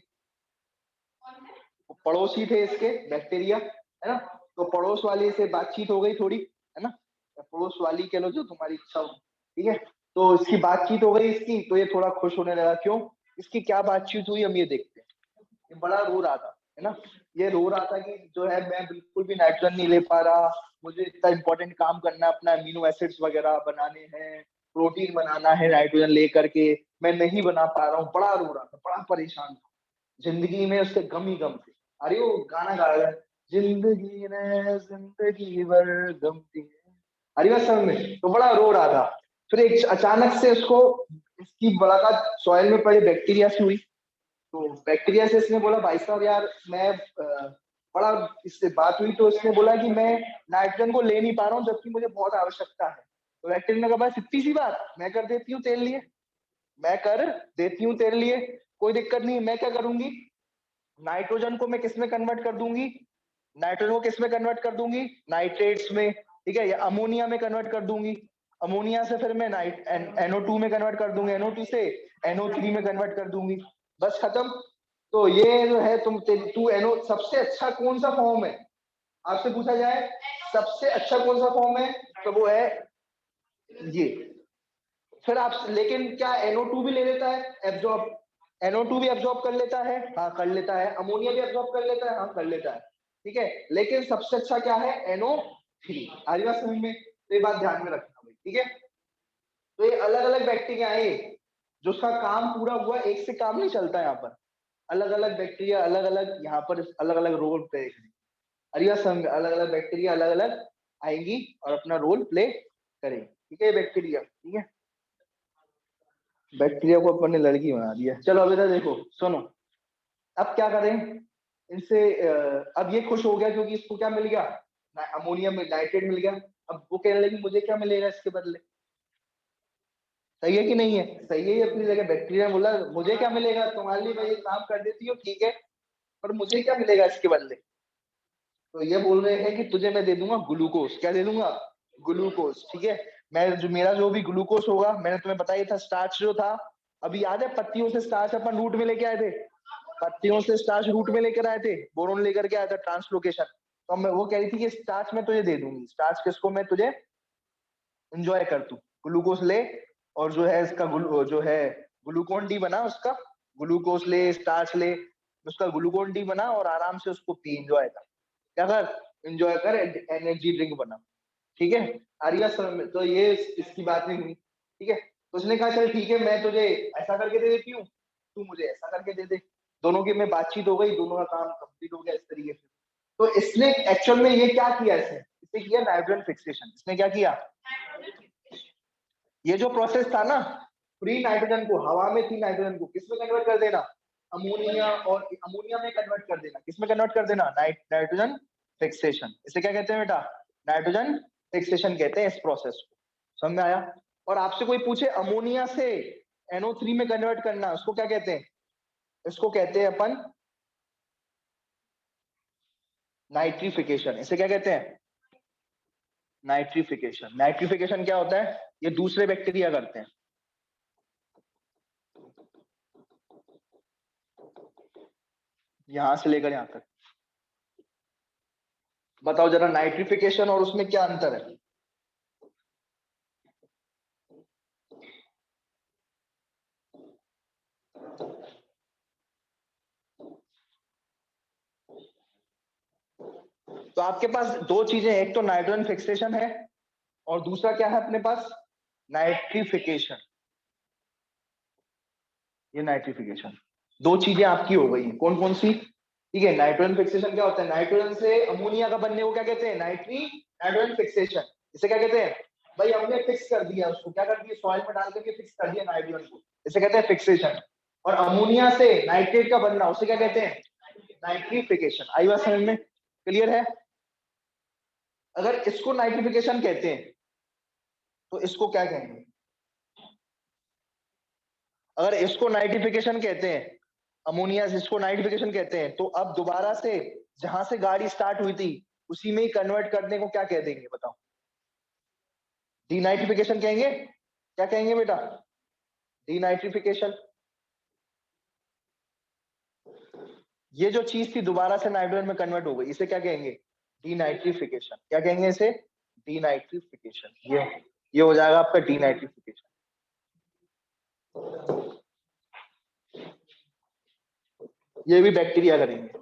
पड़ोसी थे इसके बैक्टीरिया, है ना। तो पड़ोस वाली से बातचीत हो गई थोड़ी, है ना, पड़ोस वाली कह लो, जो तुम्हारी इच्छा हो, ठीक है। तो इसकी बातचीत हो गई इसकी, तो ये थोड़ा खुश होने लगा। क्यों, इसकी क्या बातचीत हुई, हम ये देखते हैं। ये बड़ा रो रहा था, है ना। ये रो रहा था कि जो है, मैं बिल्कुल भी नाइट्रोजन नहीं ले पा रहा, मुझे इतना इंपॉर्टेंट काम करना है, अपना अमीनो एसिड्स वगैरह बनाने हैं, प्रोटीन बनाना है नाइट्रोजन लेकर के, मैं नहीं बना पा रहा हूँ। बड़ा रो रहा था, बड़ा परेशान था, जिंदगी में उसके गम ही गम थे। अरे वो गाना गा रहा है, जिंदगी ने जिंदगी भर गम दिए, अरे बस समझ में। तो बड़ा रो रहा था। फिर एक अचानक से उसको इसकी मुलाकात सॉइल में पड़े बैक्टीरिया से हुई। तो बैक्टीरिया से इसने बोला, भाई साहब यार, मैं बड़ा इससे बात हुई, तो इसने बोला कि मैं नाइट्रोजन को ले नहीं पा रहा हूँ, जबकि मुझे बहुत आवश्यकता है। तो बैक्टीरिया ने कहा, बस इतनी सी बात, मैं कर देती हूँ तेल लिए, मैं कर देती हूँ तेरे लिए, कोई दिक्कत नहीं। मैं क्या करूंगी, नाइट्रोजन को मैं किस में कन्वर्ट कर दूंगी, नाइट्रोजन को किस में कन्वर्ट कर दूंगी, नाइट्रेट्स में, ठीक है, या अमोनिया में कन्वर्ट कर दूंगी। अमोनिया से फिर मैं NO2 में कन्वर्ट कर दूंगी, NO2 से NO3 में कन्वर्ट कर दूंगी, बस खत्म। तो ये जो है, तू NO सबसे अच्छा कौन सा फॉर्म है, आपसे पूछा जाए सबसे अच्छा कौन सा फॉर्म है, तो वो है ये। फिर आप, लेकिन क्या NO2 भी ले लेता है एब्जॉर्ब, NO2 भी एब्जॉर्ब कर लेता है, हाँ कर लेता है। अमोनिया भी एब्जॉर्ब कर लेता है, हाँ कर लेता है, ठीक है। लेकिन सबसे अच्छा क्या है, NO3। आ रही बात समझ में, तो ये बात ध्यान में रखना भाई, ठीक है। तो ये अलग अलग बैक्टीरिया है, जो उसका काम पूरा हुआ, एक से काम नहीं चलता यहाँ पर। अलग अलग बैक्टीरिया अलग अलग यहाँ पर अलग अलग रोल प्ले करेंगे। अरे बात समझ में, अलग अलग बैक्टीरिया अलग अलग आएंगी और अपना रोल प्ले करेंगे, ठीक है। बैक्टीरिया, ठीक है, बैक्टीरिया को अपन ने लड़की बना दिया। चलो अब इधर देखो, सुनो, अब क्या करें इनसे। अब ये खुश हो गया क्योंकि इसको क्या मिल गया, अमोनियम में नाइट्रेट मिल गया। अब वो कहने लगी, मुझे क्या मिलेगा इसके बदले। सही है कि नहीं है, सही है। ये अपनी जगह बैक्टीरिया बोला, मुझे क्या मिलेगा, तुम्हारे लिए मैं ये काम कर देती हूँ, ठीक है, पर मुझे क्या मिलेगा इसके बदले। तो ये बोल रहे हैं कि तुझे मैं दे दूंगा ग्लूकोज। क्या दे दूंगा, ग्लूकोज, ठीक है। मैं जो मेरा जो भी ग्लूकोज होगा, मैंने तुम्हें बताया था, स्टार्च जो था, अभी याद है, पत्तियों से स्टार्च अपन रूट में लेके आए थे, पत्तियों से स्टार्च रूट में लेकर आए थे, बोरोन लेकर के आया था, ट्रांसलोकेशन। तो मैं वो कह रही थी कि स्टार्च मैं तुझे दे दूंगी, स्टार्च किसको, मैं तुझे एंजॉय कर तू, ग्लूकोज ले, और जो है इसका जो है ग्लूकोन डी बना उसका, ग्लूकोज ले स्टार्च ले, उसका ग्लूकोन डी बना और आराम से उसको पी, एंजॉय कर, क्या कर, एंजॉय कर, एनर्जी ड्रिंक बना, ठीक है। आरिया समझ में, तो ये इसकी बात नहीं हुई, ठीक है। तो उसने कहा चल ठीक है, मैं तुझे ऐसा करके दे देती हूँ, तू मुझे ऐसा करके दे दे, दोनों की में बातचीत हो गई, दोनों का काम कंप्लीट हो गया इस तरीके से। तो इसने एक्चुअल में ये क्या किया, इसने किया नाइट्रोजन फिक्सेशन। इसने क्या किया, ये जो प्रोसेस था ना, फ्री नाइट्रोजन को, हवा में थी नाइट्रोजन को किसमें कन्वर्ट कर देना, अमोनिया, और अमोनिया में कन्वर्ट कर देना, किसमें कन्वर्ट कर देना, नाइट्रोजन फिक्सेशन। इसे क्या कहते हैं बेटा, नाइट्रोजन फिक्सेशन कहते हैं इस प्रोसेस को, समझ में आया। और आपसे कोई पूछे अमोनिया से NO3 में कन्वर्ट करना, उसको क्या कहते हैं, इसको कहते हैं अपन नाइट्रिफिकेशन। इसे क्या कहते हैं, नाइट्रिफिकेशन। नाइट्रिफिकेशन क्या होता है, ये दूसरे बैक्टीरिया करते हैं, यहां से लेकर यहां तक। बताओ जरा नाइट्रिफिकेशन और उसमें क्या अंतर है। तो आपके पास दो चीजें, एक तो नाइट्रोजन फिक्सेशन है और दूसरा क्या है अपने पास, नाइट्रिफिकेशन। ये नाइट्रिफिकेशन, दो चीजें आपकी हो गई हैं, कौन कौन सी, ठीक है। नाइट्रोजन फिक्सेशन क्या होता है, नाइट्रोजन से अमोनिया का बनने को क्या कहते हैं, नाइट्रोजन फिक्सेशन। इसे क्या कहते हैं, भाई हमने फिक्स कर दिया उसको, क्या कर दिया, सॉइल में डाल करके फिक्स कर दिया नाइट्रोजन को, इसे कहते हैं फिक्सेशन। और अमोनिया से नाइट्रेट का बनना, उसे क्या कहते हैं, नाइट्रिफिकेशन। आई बात समझ में, क्लियर है। अगर इसको नाइट्रिफिकेशन कहते हैं तो इसको क्या कहेंगे, अगर इसको नाइट्रिफिकेशन कहते हैं, अमोनिया से इसको नाइट्रिफिकेशन कहते हैं, तो अब दोबारा से जहां से गाड़ी स्टार्ट हुई थी उसी में ही कन्वर्ट करने को क्या कह देंगे, बताओ, डीनाइट्रिफिकेशन कहेंगे, क्या कहेंगे बेटा, डीनाइट्रिफिकेशन। ये जो चीज थी दोबारा से नाइट्रोजन में कन्वर्ट हो गई, इसे क्या कहेंगे, डीनाइट्रिफिकेशन। क्या कहेंगे इसे, डीनाइट्रिफिकेशन। ये हो जाएगा आपका डीनाइट्रिफिकेशन। ये भी बैक्टीरिया करेंगे।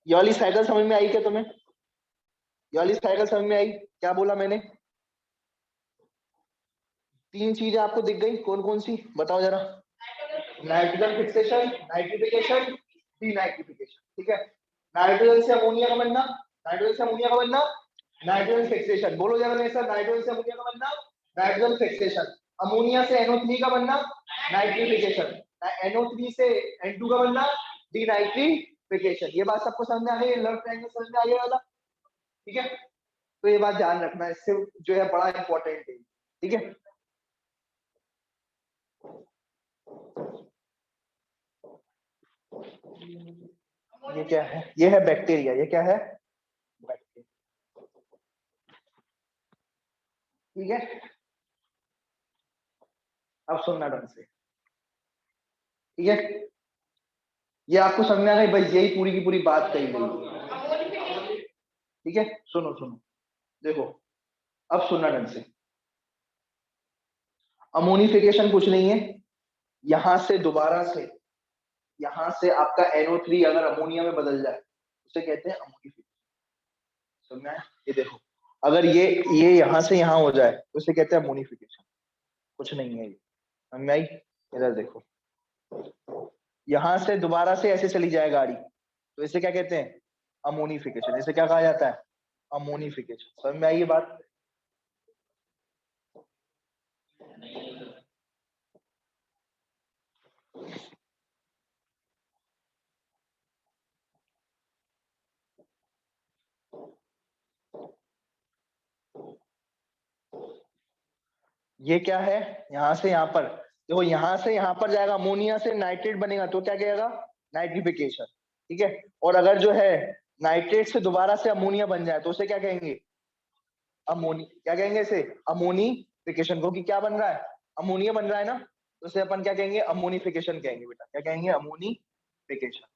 ये वाली साइकिल समझ में आई क्या तुम्हें, ये वाली साइकिल समझ में आई, क्या बोला मैंने, तीन चीजें आपको दिख गई, कौन कौन सी बताओ जरा, नाइट्रोजन फिक्सेशन, नाइट्रिफिकेशन, डीनाइट्रिफिकेशन, ठीक है। नाइट्रोजन से अमोनिया का बनना, नाइट्रोजन से अमोनिया का बनना, नाइट्रोजन फिक्सेशन। बोलो जरा मेरे साथ, नाइट्रोजन से अमोनिया का बनना, नाइट्रोजन फिक्सेशन। अमोनिया से NO3 का बनना, नाइट्रिफिकेशन। NO3 से N2 का बनना, डीनाइट्रिफिकेशन। ये बात सबको समझ में आ गई, लव ट्रायंगल समझ में आ गया वाला, ठीक है। तो ये बात ध्यान रखना, इससे जो है बड़ा इंपॉर्टेंट है, ठीक है। ये क्या है, ये है बैक्टीरिया, ये क्या है, बैक्टीरिया, ठीक है। अब सुनना ढंग से, ठीक है। ये आपको समझ में आ गई भाई, यही पूरी की पूरी बात कही गई, ठीक है। सुनो सुनो, देखो, अब सुनना ढंग से। अमोनिफिकेशन कुछ नहीं है, यहां से दोबारा से, यहां से आपका NO3 अगर अमोनिया में बदल जाए उसे कहते हैं अमोनिफिकेशन। समझ में आया, ये देखो, अगर ये यहां से यहां हो जाए तो उसे कहते हैं अमोनिफिकेशन, कुछ नहीं है ये, समझ में आई। इधर देखो, यहां से दोबारा से ऐसे चली जाए गाड़ी तो इसे क्या कहते हैं, अमोनिफिकेशन। इसे क्या कहा जाता है, अमोनिफिकेशन। समझ में आई ये बात। ये क्या है, यहां से यहां पर, देखो यहां से यहां पर जाएगा, अमोनिया से नाइट्रेट बनेगा तो क्या कहेगा, नाइट्रिफिकेशन, ठीक है। और अगर जो है नाइट्रेट से दोबारा से अमोनिया बन जाए तो उसे क्या कहेंगे, अमोनी, क्या कहेंगे इसे, अमोनिफिकेशन। क्योंकि क्या बन रहा है, अमोनिया बन रहा है ना, तो उसे अपन क्या कहेंगे, अमोनिफिकेशन कहेंगे बेटा, क्या कहेंगे, अमोनिफिकेशन।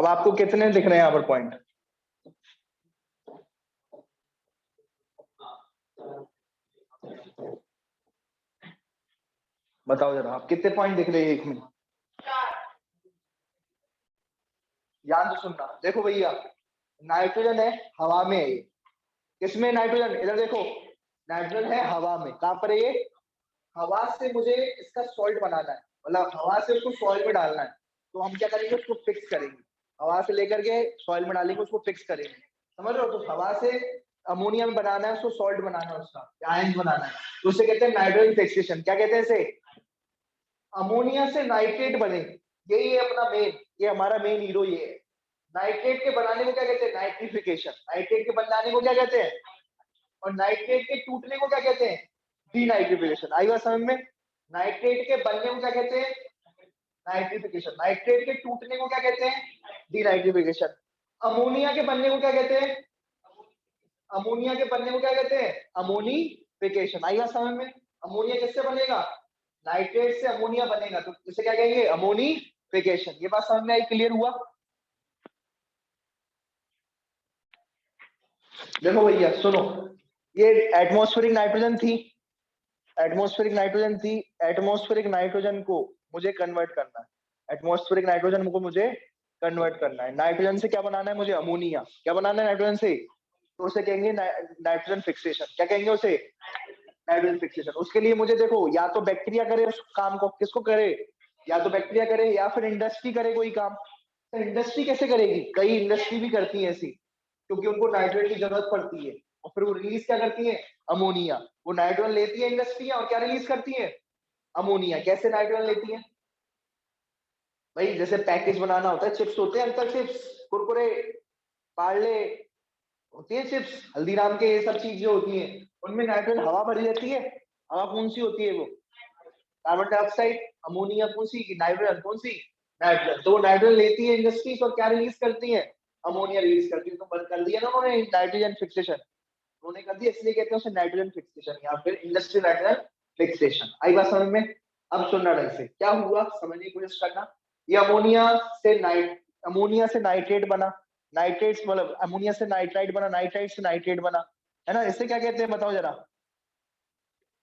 अब आपको कितने दिख रहे हैं यहाँ पर पॉइंट? बताओ जरा, आप कितने पॉइंट दिख रहे हैं एक में? ध्यान से सुनना, देखो भैया, नाइट्रोजन है, हवा में है ये। किसमें नाइट्रोजन? इधर देखो, नाइट्रोजन है हवा में। कहां पर है ये? हवा से मुझे इसका सॉल्ट बनाना है, मतलब हवा से उसको सॉइल में डालना है। तो हम क्या करेंगे, उसको फिक्स करेंगे, हवा से लेकर के सॉइल में डालेंगे, उसको फिक्स करेंगे। समझ रहे हो? तो हवा से अमोनिया में बनाना है, उसको सॉल्ट बनाना है, उसका आयन बनाना है, तो उसे कहते हैं नाइट्रोजन फिक्सेशन। क्या कहते हैं इसे? अमोनिया से नाइट्रेट बने, यही है अपना मेन, ये हमारा मेन हीरो ये है। नाइट्रेट के बनाने को क्या कहते हैं? नाइट्रिफिकेशन। नाइट्रेट के बनाने को क्या कहते हैं? और नाइट्रेट के टूटने को क्या कहते हैं? डीनाइट्रिफिकेशन। आई बात समझ में? नाइट्रेट के बनने को क्या कहते हैं? नाइट्रिफिकेशन। नाइट्रेट के टूटने को क्या कहते हैं? डीनाइट्रिफिकेशन। अमोनिया के बनने को क्या कहते हैं? अमोनिया के बनने को क्या कहते हैं? अमोनिफिकेशन। आई बात समझ में? अमोनिया किससे बनेगा? नाइट्रेट से अमोनिया बनेगा, तो इसे क्या कहेंगे? अमोनिफिकेशन। ये बात समझ में आई? क्लियर हुआ? देखो भैया सुनो, ये एटमॉस्फेरिक नाइट्रोजन थी, एटमॉस्फेरिक नाइट्रोजन थी। एटमॉस्फेरिक नाइट्रोजन को मुझे कन्वर्ट करना है, एटमॉस्फेरिक नाइट्रोजन को मुझे कन्वर्ट करना है। नाइट्रोजन से क्या बनाना है मुझे? अमोनिया। क्या बनाना है नाइट्रोजन से? तो उसे कहेंगे नाइट्रोजन फिक्सेशन। क्या कहेंगे उसे? Nitrogen fixation. उसके लिए मुझे देखो, या तो बैक्टीरिया करे उस काम को, किसको करे? या तो बैक्टीरिया करे या फिर इंडस्ट्री करे कोई काम। तो इंडस्ट्री कैसे करेगी? कई इंडस्ट्री भी करती है ऐसी, क्योंकि उनको नाइट्रोजन की जरूरत पड़ती है, और फिर वो रिलीज क्या करती है? अमोनिया। वो नाइट्रोजन लेती है इंडस्ट्री, और क्या रिलीज करती है? अमोनिया। कैसे नाइट्रोजन लेती है भाई? जैसे पैकेज बनाना होता है, चिप्स होते हैं अंकल, चिप्स, कुरकुरे, पार्ले, होती है चिप्स, हल्दीराम के, ये सब चीजें होती हैं, उनमें नाइट्रोजन हवा भरी रहती है। हवा कौन सी होती है वो? Carbon dioxide. अमोनिया कौन सी? नाइट्रोजन। कौन सी? नाइट्रोजन। तो वो नाइट्रोजन लेती है इंडस्ट्रीज, और क्या रिलीज करती है? अमोनिया रिलीज करती है। तो बंद कर दिया ना उन्होंने नाइट्रोजन फिक्सेशन, उन्होंने कर दिया, इसलिए कहते हैं उसे नाइट्रोजन फिक्सेशन या फिर इंडस्ट्रियल नाइट्रोजन फिक्सेशन। आई बात समझ में? अब सुनना ढंग से, क्या हुआ समझने की कोशिश करना। ये अमोनिया से नाइट्रेट बना, नाइट्रेट्स मतलब अमोनिया से नाइट्राइट बना, नाइट्राइट से नाइट्रेट बना, है ना? इसे क्या कहते हैं बताओ जरा?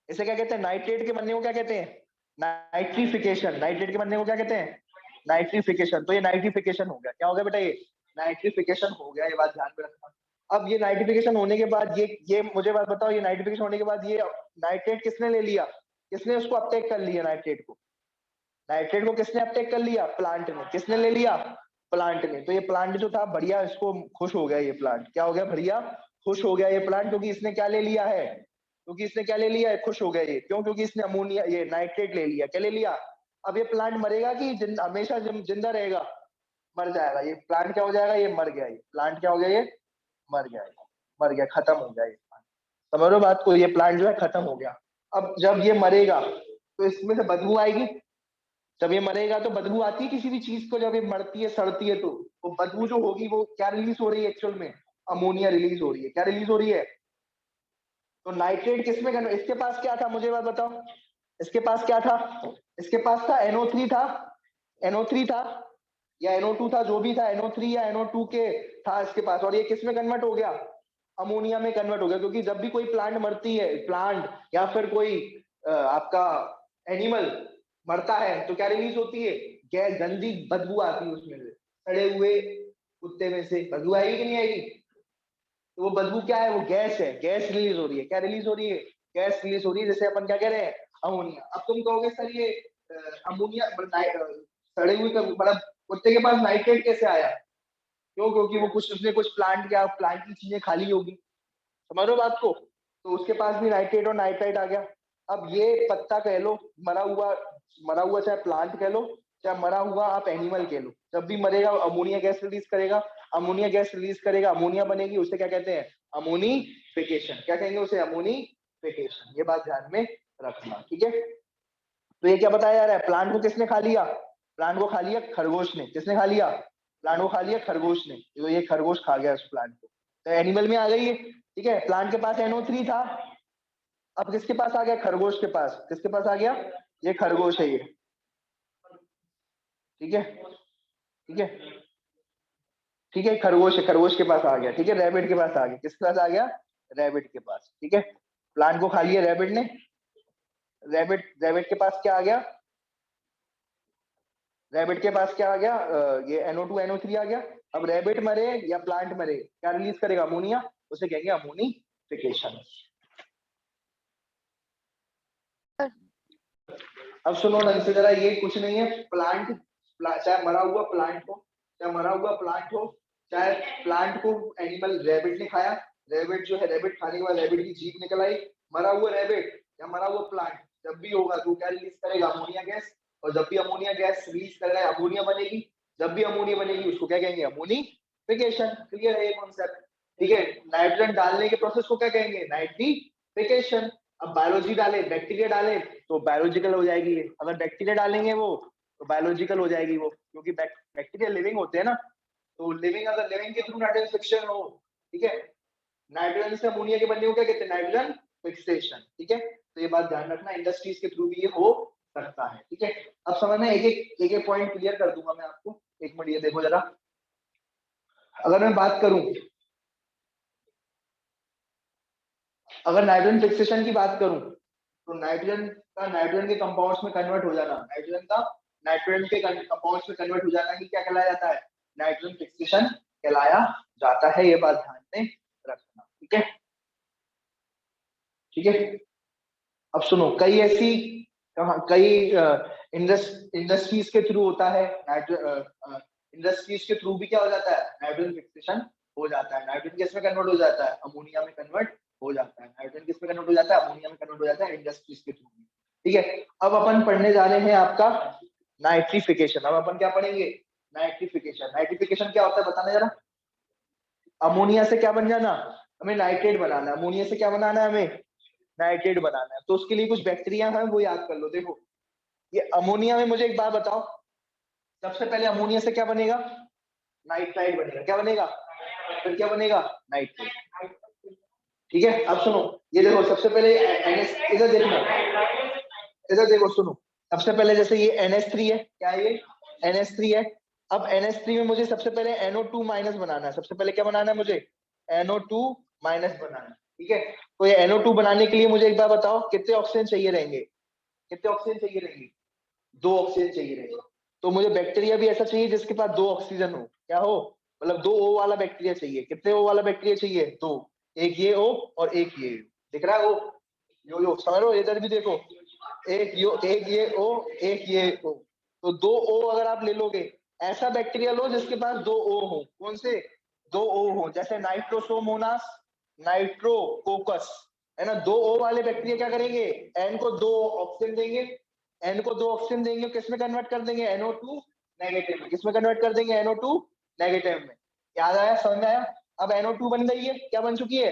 इसे क्या कहते हैं? नाइट्रेट के बनने को क्या कहते हैं? नाइट्रिफिकेशन। नाइट्रेट के बनने को क्या कहते हैं? नाइट्रिफिकेशन। तो ये नाइट्रिफिकेशन हो गया। क्या हो गया बेटा? ये नाइट्रिफिकेशन हो गया, ये बात ध्यान में रखना। अब ये नाइट्रिफिकेशन होने के बाद ये मुझे बात बताओ, ये नाइट्रिफिकेशन होने के बाद ये नाइट्रेट किसने ले लिया? किसने उसको अपटेक कर लिया नाइट्रेट को? नाइट्रेट को किसने अपटेक कर लिया? प्लांट ने। किसने ले लिया? प्लांट ने। तो ये प्लांट जो था बढ़िया, इसको खुश हो गया ये प्लांट। क्या हो गया? बढ़िया खुश हो गया ये प्लांट, क्योंकि इसने क्या ले लिया है? क्योंकि इसने क्या ले लिया है? खुश हो गया ये। क्यों? क्योंकि इसने अमोनिया, ये नाइट्रेट ले लिया। क्या ले लिया? अब ये प्लांट मरेगा कि हमेशा जिंदा रहेगा? मर जाएगा ये प्लांट। क्या हो जाएगा? ये मर गया। ये प्लांट क्या हो गया? ये मर गया। मर गया, खत्म हो गया ये प्लांट। समझ लो बात को? ये प्लांट जो है खत्म हो गया। अब जब ये मरेगा तो इसमें से बदबू आएगी। जब ये मरेगा तो बदबू आती है किसी भी चीज को, जब ये मरती है, सड़ती है, तो वो बदबू जो होगी वो क्या रिलीज हो रही है एक्चुअल में? अमोनिया रिलीज हो रही है। क्या रिलीज हो रही है? तो नाइट्रेट किसमें इसके पास क्या था मुझे बात बताओ? इसके पास क्या था? इसके पास था NO3 था, NO3 था या NO2 था, जो भी था, NO3 या NO2 के था इसके पास। और ये किस में कन्वर्ट हो गया? अमोनिया में कन्वर्ट हो गया। क्योंकि जब भी कोई प्लांट मरती है, प्लांट या फिर कोई आपका एनिमल मरता है, तो क्या रिलीज होती है? गैस, गंदी बदबू आती है उसमें से, सड़े हुए कुत्ते में से बदबू आएगी कि नहीं आएगी? तो वो बदबू क्या है? वो गैस है, गैस रिलीज हो रही है। क्या रिलीज हो रही है? गैस रिलीज हो रही है, जैसे अपन क्या कह रहे हैं? अमोनिया। अब तुम कहोगे सर ये अमोनिया सड़े हुए का मतलब कुत्ते के पास नाइट्रेट कैसे आया? क्यों? क्योंकि वो कुछ, उसने कुछ प्लांट, या प्लांट की चीजें खा ली होगी। समझ रहे हो बात को? तो उसके पास भी नाइट्रेट और नाइट्राइट आ गया। अब ये पत्ता कह लो, मरा हुआ, मरा हुआ चाहे प्लांट कह लो, चाहे मरा हुआ आप एनिमल कह लो, जब भी मरेगा अमोनिया गैस रिलीज करेगा। अमोनिया गैस रिलीज करेगा, अमोनिया बनेगी, उसे क्या कहते हैं? अमोनिफिकेशन। क्या कहेंगे उसे? अमोनिफिकेशन। ये बात ध्यान में रखना, ठीक है? तो ये क्या बताया जा रहा है? प्लांट को किसने खा लिया? प्लांट को खा लिया खरगोश ने। किसने खा लिया? प्लांट को खा लिया खरगोश ने। तो ये खरगोश खा गया उस प्लांट को, तो एनिमल में आ गई है, ठीक है? प्लांट के पास NO3 था, अब किसके पास आ गया? खरगोश के पास। किसके पास आ गया? ये खरगोश है ये, ठीक है? ठीक है? ठीक है, खरगोश है, खरगोश के पास आ गया, ठीक है, रैबिट के पास आ गया, किसके पास आ गया, रैबिट के पास, ठीक है। प्लांट को खा लिया रैबिट ने, रैबिट रैबिट के पास क्या आ गया, रैबिट के पास क्या आ गया, ये NO2 NO3 आ गया। अब रैबिट मरे या प्लांट मरे, क्या रिलीज करेगा, अमोनिया, उसे कहेंगे अमोनिफिकेशन। अब सुनो ढंग से जरा, ये कुछ नहीं है, प्लांट, चाहे मरा हुआ प्लांट हो, चाहे मरा हुआ प्लांट हो, चाहे प्लांट को एनिमल रैबिट ने खाया, रैबिट जो है, रैबिट खाने के बाद रैबिट की जीभ निकल आई, मरा हुआ रैबिट या मरा हुआ प्लांट जब भी होगा तो क्या रिलीज करेगा, अमोनिया गैस, और जब भी अमोनिया गैस रिलीज करेगा अमोनिया बनेगी, जब भी अमोनिया बनेगी उसको क्या कहेंगे, अमोनिफिकेशन। क्लियर है ये कॉन्सेप्ट, ठीक है। नाइट्रोजन डालने के प्रोसेस को क्या कहेंगे, नाइट्रिफिकेशन। अब बायोलॉजी डाले, बैक्टीरिया डाले तो बायोलॉजिकल हो जाएगी ये, अगर बैक्टीरिया डालेंगे वो तो बायोलॉजिकल हो जाएगी वो, क्योंकि बैक्टीरिया लिविंग होते हैं ना, तो लिविंग, अगर लिविंग के थ्रू नाइट्रोजन फिक्सेशन हो, ठीक है, नाइट्रोजन से अमोनिया के बनने को क्या कहते हैं, नाइट्रोजन फिक्सेशन, ठीक है। तो ये बात ध्यान रखना, इंडस्ट्रीज के थ्रू भी ये हो सकता है, ठीक है। अब समझना, एक एक पॉइंट क्लियर कर दूंगा मैं आपको, एक मिनट ये देखो जरा। अगर मैं बात करूं, अगर नाइट्रोजन फिक्सेशन की बात करूं, तो नाइट्रोजन का नाइट्रोजन के कंपाउंड्स में कन्वर्ट हो जाना, नाइट्रोजन का नाइट्रोजन के कंपाउंड्स में कन्वर्ट हो जाना ही क्या कहलाया जाता है, नाइट्रोजन फिक्सेशन कहलाया जाता है। ये बात ध्यान में रखना, ठीक है, ठीक है। अब सुनो, कई ऐसी कई इंडस्ट्रीज के थ्रू होता है, इंडस्ट्रीज के थ्रू भी क्या हो जाता है, नाइट्रोजन फिक्सेशन हो जाता है। नाइट्रोजन किस में कन्वर्ट हो जाता है, अमोनिया में कन्वर्ट हो जाता है। नाइट्रोजन किस में कन्वर्ट हो जाता है, अमोनिया में कन्वर्ट हो जाता है, इंडस्ट्रीज के थ्रू, ठीक है। अब अपन पढ़ने जा रहे हैं आपका नाइट्रिफिकेशन। अब अपन क्या पढ़ेंगे, नाइट्रिफिकेशन। नाइट्रिफिकेशन क्या होता है बताना जरा। अमोनिया से क्या बन जाना, हमें नाइट्रेट बनाना है, अमोनिया से क्या बनाना है, हमें नाइट्रेट बनाना है। तो उसके लिए कुछ बैक्टीरिया है, वो याद कर लो। देखो, ये अमोनिया में मुझे एक बात बताओ, सबसे पहले अमोनिया से क्या बनेगा, नाइट्राइड बनेगा, क्या बनेगा, फिर क्या बनेगा, नाइट्रेट, ठीक है। अब सुनो, ये देखो, सबसे पहले इधर देखना, इधर देखो, सुनो, सबसे पहले जैसे ये NH3 है, क्या है ये, NH3 है। अब NH3 में मुझे सबसे पहले NO2 माइनस बनाना है, सबसे पहले क्या बनाना है मुझे, NO2 माइनस बनाना है, ठीक है। तो ये NO2 बनाने के लिए मुझे एक बार बताओ, कितने ऑक्सीजन चाहिए रहेंगे, कितने ऑक्सीजन चाहिए रहेंगे, 2 ऑक्सीजन चाहिए रहेंगे। तो मुझे बैक्टीरिया भी ऐसा चाहिए जिसके पास 2 ऑक्सीजन हो, क्या हो, मतलब 2 O वाला बैक्टीरिया चाहिए। कितने O वाला बैक्टीरिया चाहिए, 2, एक ये O और एक ये O। दिख रहा है O, यो समझ लो, इधर भी देखो, एक ये O, एक ये O, तो 2 O अगर आप ले लोगे, ऐसा बैक्टीरिया लो जिसके पास 2 O हो। कौन से, 2 O हो, जैसे नाइट्रोसोमोनास, नाइट्रोकोकस, है ना। 2 O वाले बैक्टीरिया क्या करेंगे, N को 2 ऑक्सीजन देंगे, N को 2 ऑक्सीजन देंगे, किस में कन्वर्ट कर देंगे, NO2 नेगेटिव में। किस में कन्वर्ट कर देंगे, NO2 नेगेटिव में। याद आया, समझ में आया। अब NO2 बन गई है, क्या बन चुकी है,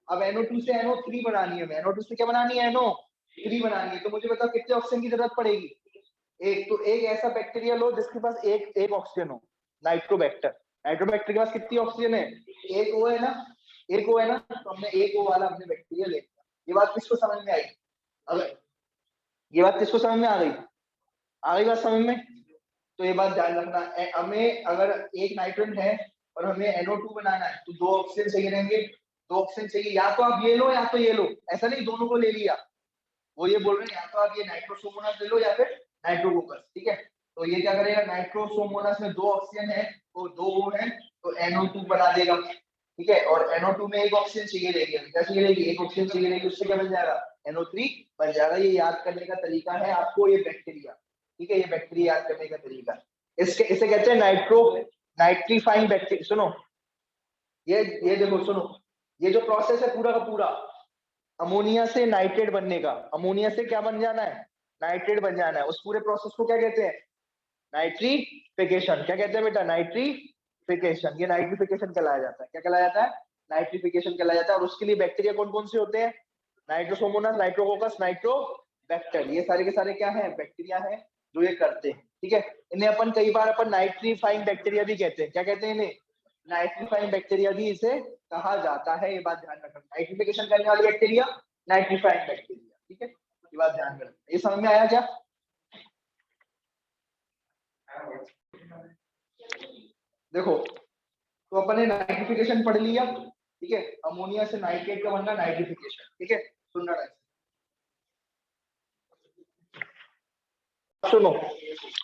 अब NO2 से NO3 बनानी है, NO2 से क्या बनानी है, NO3 बनानी है। तो मुझे बताओ कितने ऑक्सीजन की जरूरत पड़ेगी, एक। तो एक ऐसा बैक्टीरिया लो जिसके पास एक एक ऑक्सीजन हो, नाइट्रोबैक्टर। नाइट्रोबैक्टर के पास कितनी ऑक्सीजन है, एक O है ना, एक O है ना, तो हमने एक O वाला हमने बैक्टीरिया ले लिया। ये बात किसको समझ में आई, अगर ये बात किसको समझ में आ गई बात समझ में। तो ये बात ध्यान रखना, हमें अगर एक नाइट्रोजन है और हमें NO2 बनाना है तो 2 ऑक्सीजन चाहिए रहेंगे, 2 ऑक्सीजन चाहिए। या तो आप ये लो या तो ये लो, ऐसा नहीं दोनों को ले लिया। वो ये बोल रहे हैं या तो आप ये नाइट्रोसोमोनास ले लो या फिर नाइट्रोकोकस, ठीक है। तो ये क्या करेगा, नाइट्रोसोमोनास में 2 ऑक्सीजन है तो 2 है, तो NO2 बना देगा, ठीक है। और NO2 में एक ऑक्सीजन चाहिए रहेगी, क्या चाहिए रहेगी, एक ऑक्सीजन चाहिए रहेगी, उससे क्या बन जाएगा, NO3 बन जाएगा। ये याद करने का तरीका है आपको, ये बैक्टीरिया, ठीक है, ये बैक्टीरिया याद करने का तरीका। इसके इसे कहते हैं नाइट्रीफाइंग बैक्टीरिया। सुनो, ये देखो, सुनो, ये जो प्रोसेस है पूरा का पूरा, अमोनिया से नाइट्रेट बनने का, अमोनिया से क्या बन जाना है, नाइट्रेट बन जाना है, उस पूरे प्रोसेस को क्या कहते हैं, नाइट्रिफिकेशन। क्या कहते हैं बेटा, नाइट्रिफिकेशन। ये नाइट्रिफिकेशन कहलाया जाता है, क्या कहलाया जाता है, नाइट्रिफिकेशन कहलाया जाता है। और उसके लिए बैक्टीरिया कौन कौन से होते हैं, नाइट्रोसोमोनास, नाइट्रोकोकस, नाइट्रोबैक्टर, ये सारे के सारे क्या है, बैक्टीरिया है जो ये करते हैं, ठीक है। इन्हें अपन कई बार अपन नाइट्रीफाइंग बैक्टीरिया भी कहते हैं, क्या कहते हैं इन्हें, नाइट्रीफाइंग बैक्टीरिया भी इसे कहा जाता है। ये बात ध्यान रखना, नाइट्रिफिकेशन करने वाली बैक्टीरिया नाइट्रीफाइंग बैक्टीरिया, ठीक है, ये बात ध्यान रखना। ये समझ में आया क्या, देखो, तो अपन ने नाइट्रिफिकेशन पढ़ लिया, ठीक है, अमोनिया से नाइट्रेट का बनना नाइट्रिफिकेशन, ठीक है। सुनना सुनो,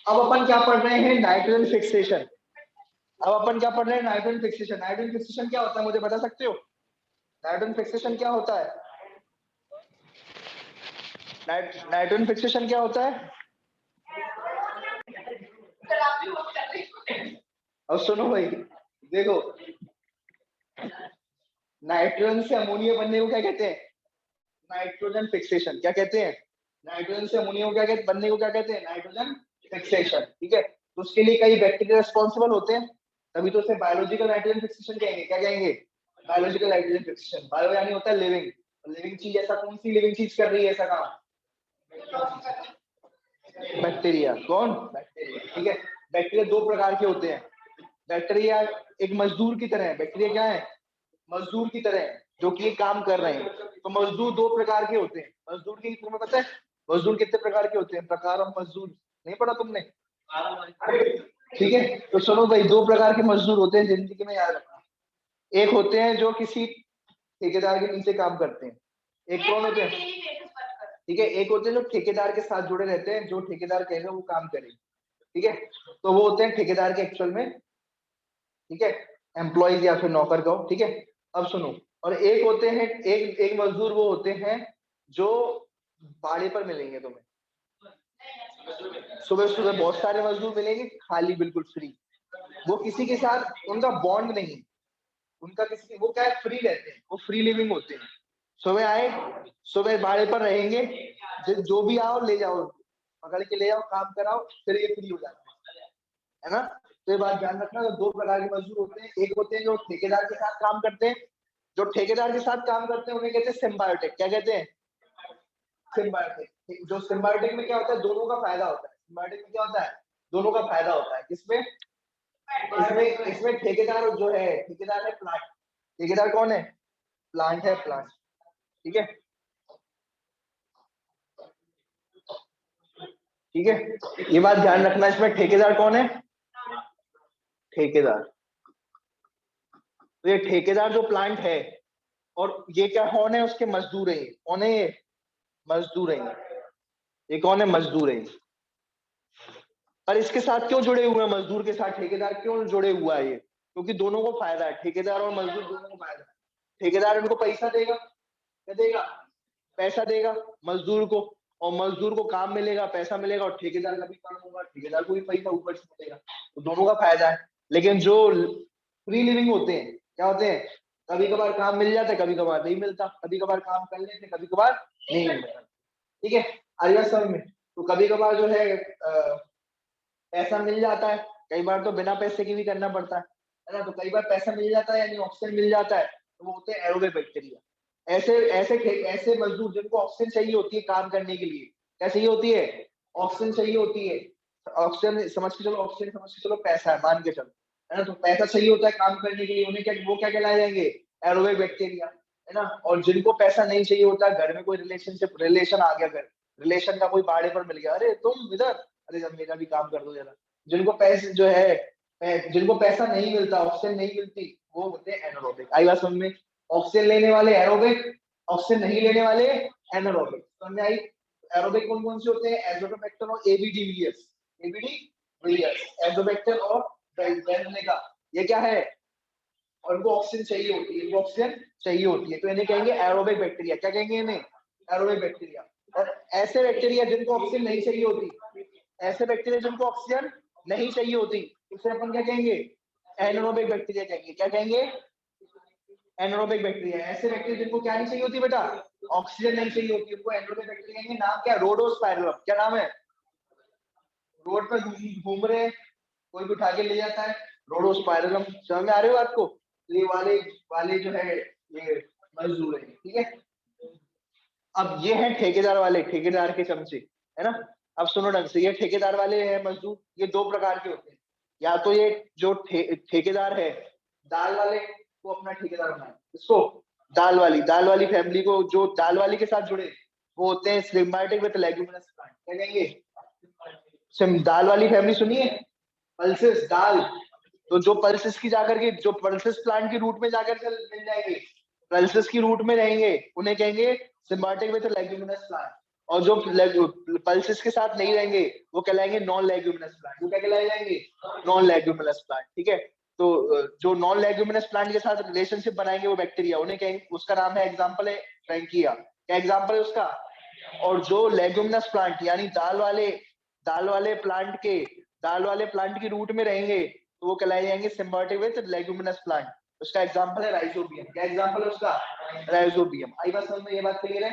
अब अपन क्या पढ़ रहे हैं, नाइट्रोजन फिक्सेशन। अब अपन क्या पढ़ रहे हैं, नाइट्रोजन फिक्सेशन। नाइट्रोजन फिक्सेशन क्या होता है, मुझे बता सकते हो? नाइट्रोजन फिक्सेशन क्या होता है? नाइट्रोजन फिक्सेशन क्या होता है? अब सुनो भाई, देखो, नाइट्रोजन से अमोनिया बनने को क्या कहते हैं? Nitrogen fixation. क्या कहते हैं? नाइट्रोजन से अमोनिया को क्या कहते, बनने को क्या कहते हैं? नाइट्रोजन फिक्सेशन, ठीक है। तो उसके लिए कई बैक्टीरिया रिस्पॉन्सिबल होते हैं, तभी तो उसे बायोलॉजिकल नाइट्रोजन फिक्सेशन कहेंगे। क्या कहेंगे? Biological nitrogen fixation. बायो यानी होता है लिविंग, लिविंग चीज। ऐसा कौन सी लिविंग चीज कर रही है ऐसा काम? बैक्टीरिया। कौन? बैक्टीरिया, ठीक है। बैक्टीरिया दो प्रकार के होते हैं। बैक्टीरिया एक मजदूर की तरह है। बैक्टीरिया क्या है? मजदूर की तरह है, जो कि काम कर रहे हैं। तो मजदूर दो प्रकार के होते हैं। मजदूर की तुम्हें पता है मजदूर कितने प्रकार के होते हैं? प्रकार ऑफ मजदूर नहीं पढ़ा तुमने? ठीक है, तो सुनो भाई, दो प्रकार के मजदूर होते हैं, जिंदगी में याद रखना। एक होते हैं जो किसी ठेकेदार के नीचे काम करते हैं। एक कौन होते हैं? ठीक है, एक होते हैं जो ठेकेदार के साथ जुड़े रहते हैं, जो ठेकेदार कहेगा वो काम करेंगे, ठीक है। तो वो होते हैं ठेकेदार के एक्चुअल में, ठीक है, एम्प्लॉयज या फिर नौकर कहो, ठीक है। अब सुनो, और एक होते हैं, एक एक मजदूर वो होते हैं जो भाड़े पर मिलेंगे तुम्हें। सुबह सुबह बहुत सारे मजदूर मिलेंगे, खाली बिल्कुल फ्री। वो किसी के साथ उनका बॉन्ड नहीं, उनका किसी, वो क्या है, फ्री रहते हैं, वो फ्री लिविंग होते हैं। सुबह आए, सुबह भाड़े पर रहेंगे, जो भी आओ ले जाओ, पकड़ के ले आओ, काम कराओ, फिर ये फ्री हो जाते हैं, है ना। तो ये बात ध्यान रखना, तो दो प्रकार के मजदूर होते हैं। एक होते हैं जो ठेकेदार के साथ काम करते हैं, जो ठेकेदार के साथ काम करते हैं उन्हें कहते हैं सिम्बायोटिक। क्या कहते हैं? सिम्बायोटिक। जो सिम्बायोटिक में क्या होता है, दोनों का फायदा होता है। सिम्बायोटिक में क्या होता है, दोनों का फायदा होता है। किसमें? इसमें इसमें ठेकेदार जो है, ठेकेदार है प्लांट। ठेकेदार कौन है? प्लांट है, प्लांट, ठीक है, ठीक है। ये बात ध्यान रखना, इसमें ठेकेदार कौन है? ठेकेदार। तो ये ठेकेदार जो प्लांट है, और ये क्या कौन है, उसके मजदूर है। कौन है ये? मजदूर है। ये कौन है? मजदूर है। पर इसके साथ क्यों जुड़े हुए हैं, मजदूर के साथ ठेकेदार क्यों जुड़े हुआ है ये? क्योंकि दोनों को फायदा है, ठेकेदार और मजदूर दोनों को फायदा है। ठेकेदार उनको पैसा देगा, क्या देगा? पैसा देगा मजदूर को, और मजदूर को काम मिलेगा, पैसा मिलेगा, और ठेकेदार का भी काम होगा, ठेकेदार को भी पैसा ऊपर से मिलेगा, तो दोनों का फायदा है। लेकिन जो फ्री लिविंग होते हैं, क्या होते हैं, कभी कभार काम मिल जाता है, कभी कभार नहीं मिलता, कभी कभार काम कर लेते, कभी कभार नहीं मिलता, ठीक है। आइए समझ में। तो कभी कभार जो है पैसा मिल जाता है, कई बार तो बिना पैसे की भी करना पड़ता है ना। तो कई बार पैसा मिल जाता है, यानी ऑक्सीजन मिल जाता है, तो वो होते हैं एरोबिक बैक्टीरिया। ऐसे ऐसे ऐसे मजदूर जिनको ऑक्सीजन चाहिए होती है काम करने के लिए। क्या चाहिए होती है? ऑक्सीजन चाहिए होती है। ऑक्सीजन समझ के चलो, ऑक्सीजन समझ के चलो पैसा है, मान के चलो, है ना। तो पैसा चाहिए होता है काम करने के लिए, उन्हें क्या, वो क्या कहलाए जाएंगे? एरोबिक बैक्टीरिया, है ना। और जिनको पैसा नहीं चाहिए होता, घर में कोई रिलेशनशिप, रिलेशन आ गया, घर रिलेशन का कोई बाड़े पर मिल गया, अरे तुम इधर, अरे जब मेरा भी काम कर दो जरा। जिनको पैसे जो है जिनको पैसा नहीं मिलता, ऑक्सीजन नहीं मिलती, वो होते हैं एनारोबिक। आई बात समझ में? ऑक्सीजन लेने वाले एरोबिक, ऑक्सीजन नहीं लेने वाले एनारोबिक। समझ में आई? एरोबिक कौन कौन से होते हैं? एजोटोबैक्टर और एबीडी विलियर्स। एजोबैक्टर और बेंजलिका, ये क्या है? और इनको ऑक्सीजन चाहिए होती है, इनको ऑक्सीजन चाहिए होती है, तो इन्हें कहेंगे एरोबिक बैक्टीरिया। क्या कहेंगे इन्हें? Aerobic bacteria. और ऐसे बैक्टीरिया जिनको ऑक्सीजन नहीं चाहिए होती, ऐसे बैक्टीरिया जिनको ऑक्सीजन नहीं चाहिए होती, उसे अपन क्या कहेंगे? एनारोबिक बैक्टीरिया कहेंगे। क्या कहेंगे? Anaerobic bacteria. ऐसे बैक्टीरिया जिनको क्या नहीं चाहिए होती बेटा? ऑक्सीजन नहीं चाहिए होती, उनको एनारोबिक बैक्टीरिया कहेंगे। नाम क्या? रोडोस्पाइरम। क्या नाम है? रोड पर घूम रहे हैं, कोई भी उठा के ले जाता है, रोडोस्पाइरम। समझ में आ रही हो आपको? तो ये वाले वाले जो है, ये मजदूर है, ठीक है। अब ये है ठेकेदार वाले, ठेकेदार के चमचे, है ना। अब सुनो ढंग से, ये ठेकेदार वाले हैं मजदूर, ये दो प्रकार के होते हैं। या तो ये जो ठेकेदार है, दाल वाले को अपना ठेकेदार बनाए, इसको दाल वाली फैमिली को, जो दाल वाली के साथ जुड़े, वो होते हैं सिम्बायोटिक विद लेग्यूमिनस प्लांट। क्या कहेंगे? दाल वाली फैमिली सुनिए, पल्सेस, दाल, तो जो पल्सेस की जाकर के जो पल्सेस प्लांट की रूट में जाकर के मिल जाएंगे, पल्सेस की रूट में रहेंगे, उन्हें कहेंगे सिम्बायोटिक विद लेग्यूमिनस प्लांट। और जो पल्सेस के साथ नहीं रहेंगे वो कहलाएंगे नॉन लेग्यूमिनस प्लांट। वो क्या कहलाए जाएंगे? Non leguminous plant. ठीक है, तो जो नॉन लेग्यूमिनस प्लांट के साथ रिलेशनशिप बनाएंगे वो बैक्टीरिया, उन्हें कहेंगे, उसका नाम है, एग्जांपल है फ्रैंकिया। क्या एग्जांपल है उसका? और जो लेग्यूमिनस प्लांट यानी दाल वाले प्लांट की रूट में रहेंगे तो वो कहलाए जाएंगे सिम्बायोटिक विद लेग्यूमिनस प्लांट। उसका एग्जांपल है राइजोबियम। क्या एग्जांपल है उसका? राइजोबियम। आई बात समझ में? ये बात क्लियर है?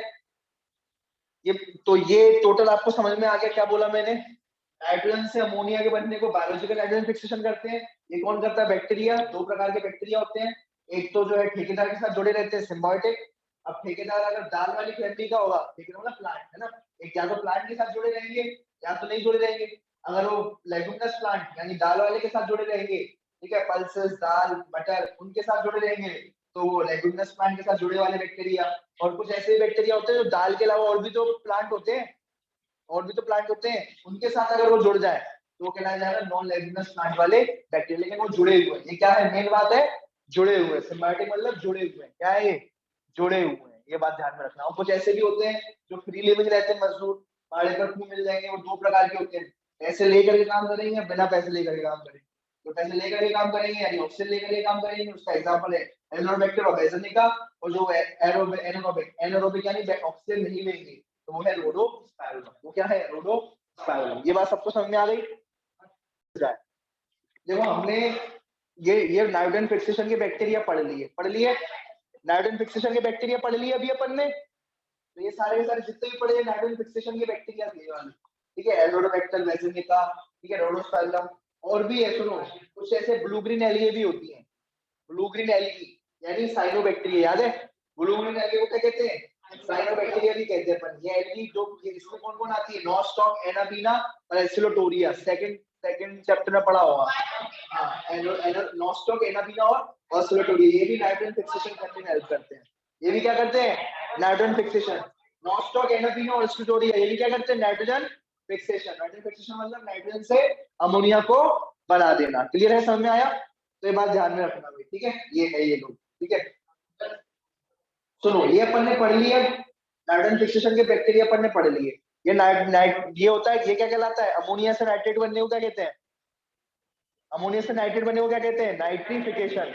ये टोटल आपको समझ में आ गया क्या बोला मैंने? नाइट्रोजन से अमोनिया के बनने को बायोलॉजिकल नाइट्रोजन फिक्सेशन करते हैं। ये कौन करता है? बैक्टीरिया। दो प्रकार के बैक्टीरिया होते हैं, एक तो जो है ठेकेदार के साथ जुड़े रहते हैं, सिम्बायोटिक। अब ठेकेदार अगर दाल वाली फैमिली का होगा, ठेकेदार मतलब प्लांट है ना, एक या तो प्लांट के साथ जुड़े रहेंगे या तो नहीं जुड़े रहेंगे। अगर वो लेगुमिनस प्लांट यानी दाल वाले के साथ जुड़े रहेंगे, ठीक है, पल्सेस, दाल, मटर, उनके साथ जुड़े रहेंगे तो वो लेगुमिनस प्लांट के साथ जुड़े वाले बैक्टीरिया। और कुछ ऐसे बैक्टीरिया होते हैं जो दाल के अलावा और भी तो प्लांट होते हैं, उनके साथ अगर वो जुड़ जाए तो वो कहलाया जाएगा नॉन लेगुमिनस प्लांट वाले बैक्टीरिया। लेकिन वो जुड़े हुए हैं। ये क्या है? मेन बात है, जुड़े हुए। सिम्बायोटिक मतलब जुड़े हुए हैं। क्या है ये? जुड़े हुए हैं। ये बात ध्यान में रखना। और कुछ ऐसे भी होते हैं जो फ्री लिविंग रहते हैं, मजदूर, पहाड़ी पर मिल जाएंगे। वो दो प्रकार के होते हैं, पैसे लेकर के काम करेंगे या बिना पैसे लेकर के काम करेंगे। तो पैसे लेकर के काम करेंगे यानी ऑक्सीजन लेकर के काम करेंगे, उसका एग्जांपल है एनोबैक्टर और बेसिलिका। और जो एनारोबिक यानी ऑक्सीजन नहीं लेंगे तो वो है रोडोस्पाइरोलम। वो क्या है? रोडोस्पाइरोलम। ये बात सबको समझ में आ गई? देखो हमने ये नाइट्रोजन फिक्सेशन के बैक्टीरिया पढ़ लिए नाइट्रोजन फिक्सेशन के बैक्टीरिया पढ़ लिए अभी अपन ने। तो ये सारे के सारे जितने भी पढ़े नाइट्रोजन फिक्सेशन के बैक्टीरिया ये वाले, ठीक है, एनोडोबैक्टर, बेसिलिका, ठीक है, रोडोस्पाइरोलम। और भी है, सुनो, कुछ ऐसे ब्लू ग्रीन एलगी भी होती हैं। ब्लू ग्रीन एलगी यानी साइनोबैक्टीरिया, याद है? ब्लू ग्रीन एलगी को क्या कहते हैं? साइनोबैक्टीरिया भी कहते हैं अपन। ये एलगी जो इसमें कौन कौन आती है? नॉस्टॉक, एनाबीना और एसिलोटोरिया। सेकंड चैप्टर में पढ़ा होगा। हाँ, नॉस्टॉक, एनाबीना और एसिलोटोरिया, ये भी नाइट्रोजन फिक्सेशन करने में हेल्प करते हैं। ये भी क्या करते हैं? Nitrogen fixation. नॉस्टॉक, एनाबीना और एसिलोटोरिया ये भी क्या करते हैं? Nitrogen fixation. नाइट्रोजन फिक्सेशन मतलब नाइट्रोजन से अमोनिया को बना देना। क्लियर है? समझ में आया? तो ये बात ध्यान में रखना भाई, ठीक है? ये है ये लोग, ठीक है। सुनो, ये अपन ने पढ़ लिया नाइट्रोजन फिक्सेशन के बैक्टीरिया अपन ने पढ़ लिए। ये होता है, ये क्या कहलाता है? अमोनिया से नाइट्रेट बनने को क्या कहते हैं? अमोनिया से नाइट्रेट बनने को क्या कहते हैं? नाइट्रिफिकेशन।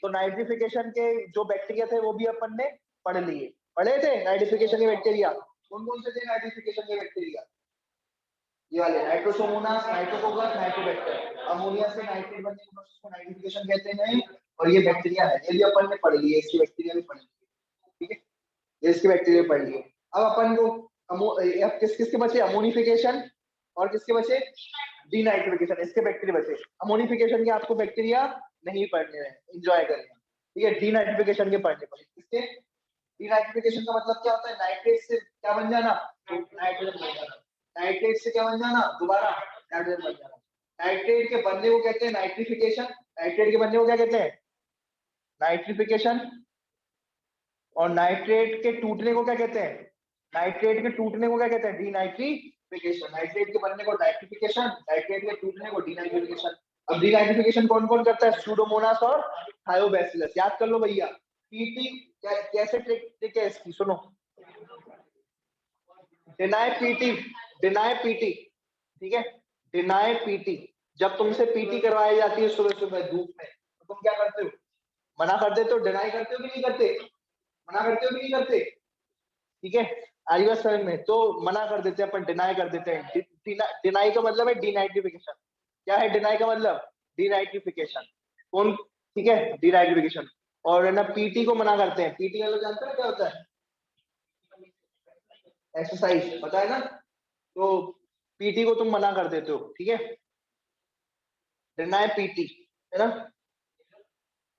तो नाइट्रिफिकेशन के जो बैक्टीरिया थे वो भी अपन ने पढ़े थे नाइट्रिफिकेशन के बैक्टीरिया। कौन कौन से थे नाइट्रिफिकेशन के बैक्टीरिया? ये वाले नाइट्रोसोमोनास, नाइट्रोकोकस, नाइट्रोबैक्टर। अमोनिया से नाइट्रेट बनने को उसको नाइट्रिफिकेशन कहते हैं। और ये बैक्टीरिया है, ये भी अपन ने पढ़ लिए, इसकी बैक्टीरिया भी पढ़ ली, ठीक है, ये इसके बैक्टीरिया पढ़ लिए। अब अपन को अब किस किसके बचे? अमोनिफिकेशन और किसके बचे? डीनाइट्रिफिकेशन। इसके बैक्टीरिया बचे। अमोनिफिकेशन के आपको बैक्टीरिया नहीं पढ़ने हैं, एंजॉय करें, ठीक है। डीनाइट्रिफिकेशन के पढ़ने पड़े। इसके डीनाइट्रिफिकेशन का मतलब क्या होता है? नाइट्रेट से क्या बन जाना? नाइट्रोजन बन जाना। नाइट्रेट से क्या बन जाना? दोबारा नाइट्रोजन बन जाना। नाइट्रेट के बनने को कहते हैं नाइट्रिफिकेशन। नाइट्रेट के बनने को क्या कहते हैं? नाइट्रिफिकेशन। और नाइट्रेट के टूटने को क्या कहते हैं? नाइट्रेट के टूटने को क्या कहते हैं? डीनाइट्रिफिकेशन। नाइट्रेट के बनने को नाइट्रिफिकेशन, नाइट्रेट के टूटने को डीनाइट्रिफिकेशन। अब डीनाइट्रिफिकेशन कौन कौन करता है? स्यूडोमोनास और थायोबैसिलस। याद कर लो भैया। पीटी कैसे ट्रिक है इसकी, सुनो। डिनाई पीटी, ठीक है, डिनाई पीटी। जब तुमसे पीटी करवाई जाती है सुबह सुबह धूप में तो तुम क्या करते हो? मना कर देते हो? डिनाई करते हो कि नहीं करते? मना करते हो कि नहीं करते? ठीक है, आई बात समझ में? तो मना कर देते हैं अपन, डिनाई कर देते हैं। डिनाई का मतलब है डीनाइट्रिफिकेशन। क्या है डिनाई का मतलब? डीनाइट्रिफिकेशन। कौन? ठीक है, डीनाइट्रिफिकेशन। और है ना, पीटी को मना करते हैं। पीटी का लोग जानते हैं क्या होता है? एक्सरसाइज, पता है ना? तो पीटी को तुम मना कर देते हो, ठीक है, डिनाई पीटी, है ना?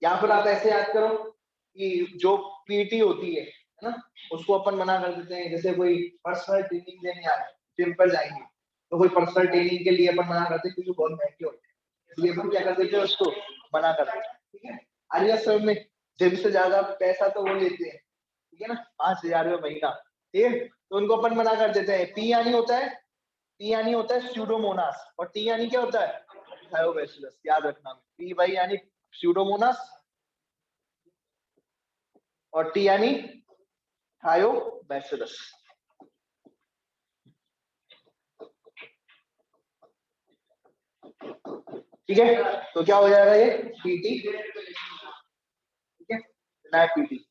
या फिर आप ऐसे याद करो कि जो पीटी होती है ना, उसको अपन मना कर देते हैं। जैसे कोई पर्सनल ट्रेनिंग देने आ रहा है, जिम पर जाएंगे तो कोई पर्सनल ट्रेनिंग के लिए अपन मना करते हैं क्योंकि बहुत महंगे होते हैं, इसलिए अपन क्या कर देते हैं? उसको मना कर देते हैं, ठीक है। आलिया सर में जिम से ज्यादा पैसा तो वो लेते हैं, ठीक है ना, 5,000 रुपये महीना, ठीक है, तो उनको अपन मना कर देते हैं। पी यानी होता है स्यूडोमोनास और टी यानी क्या होता है? थायोबैसिलस, याद रखना। पी भाई यानी स्यूडोमोनास और टी यानी थायोबैसिलस। ठीक है, तो क्या हो जाएगा ये पीटी, ठीक है, पीटी।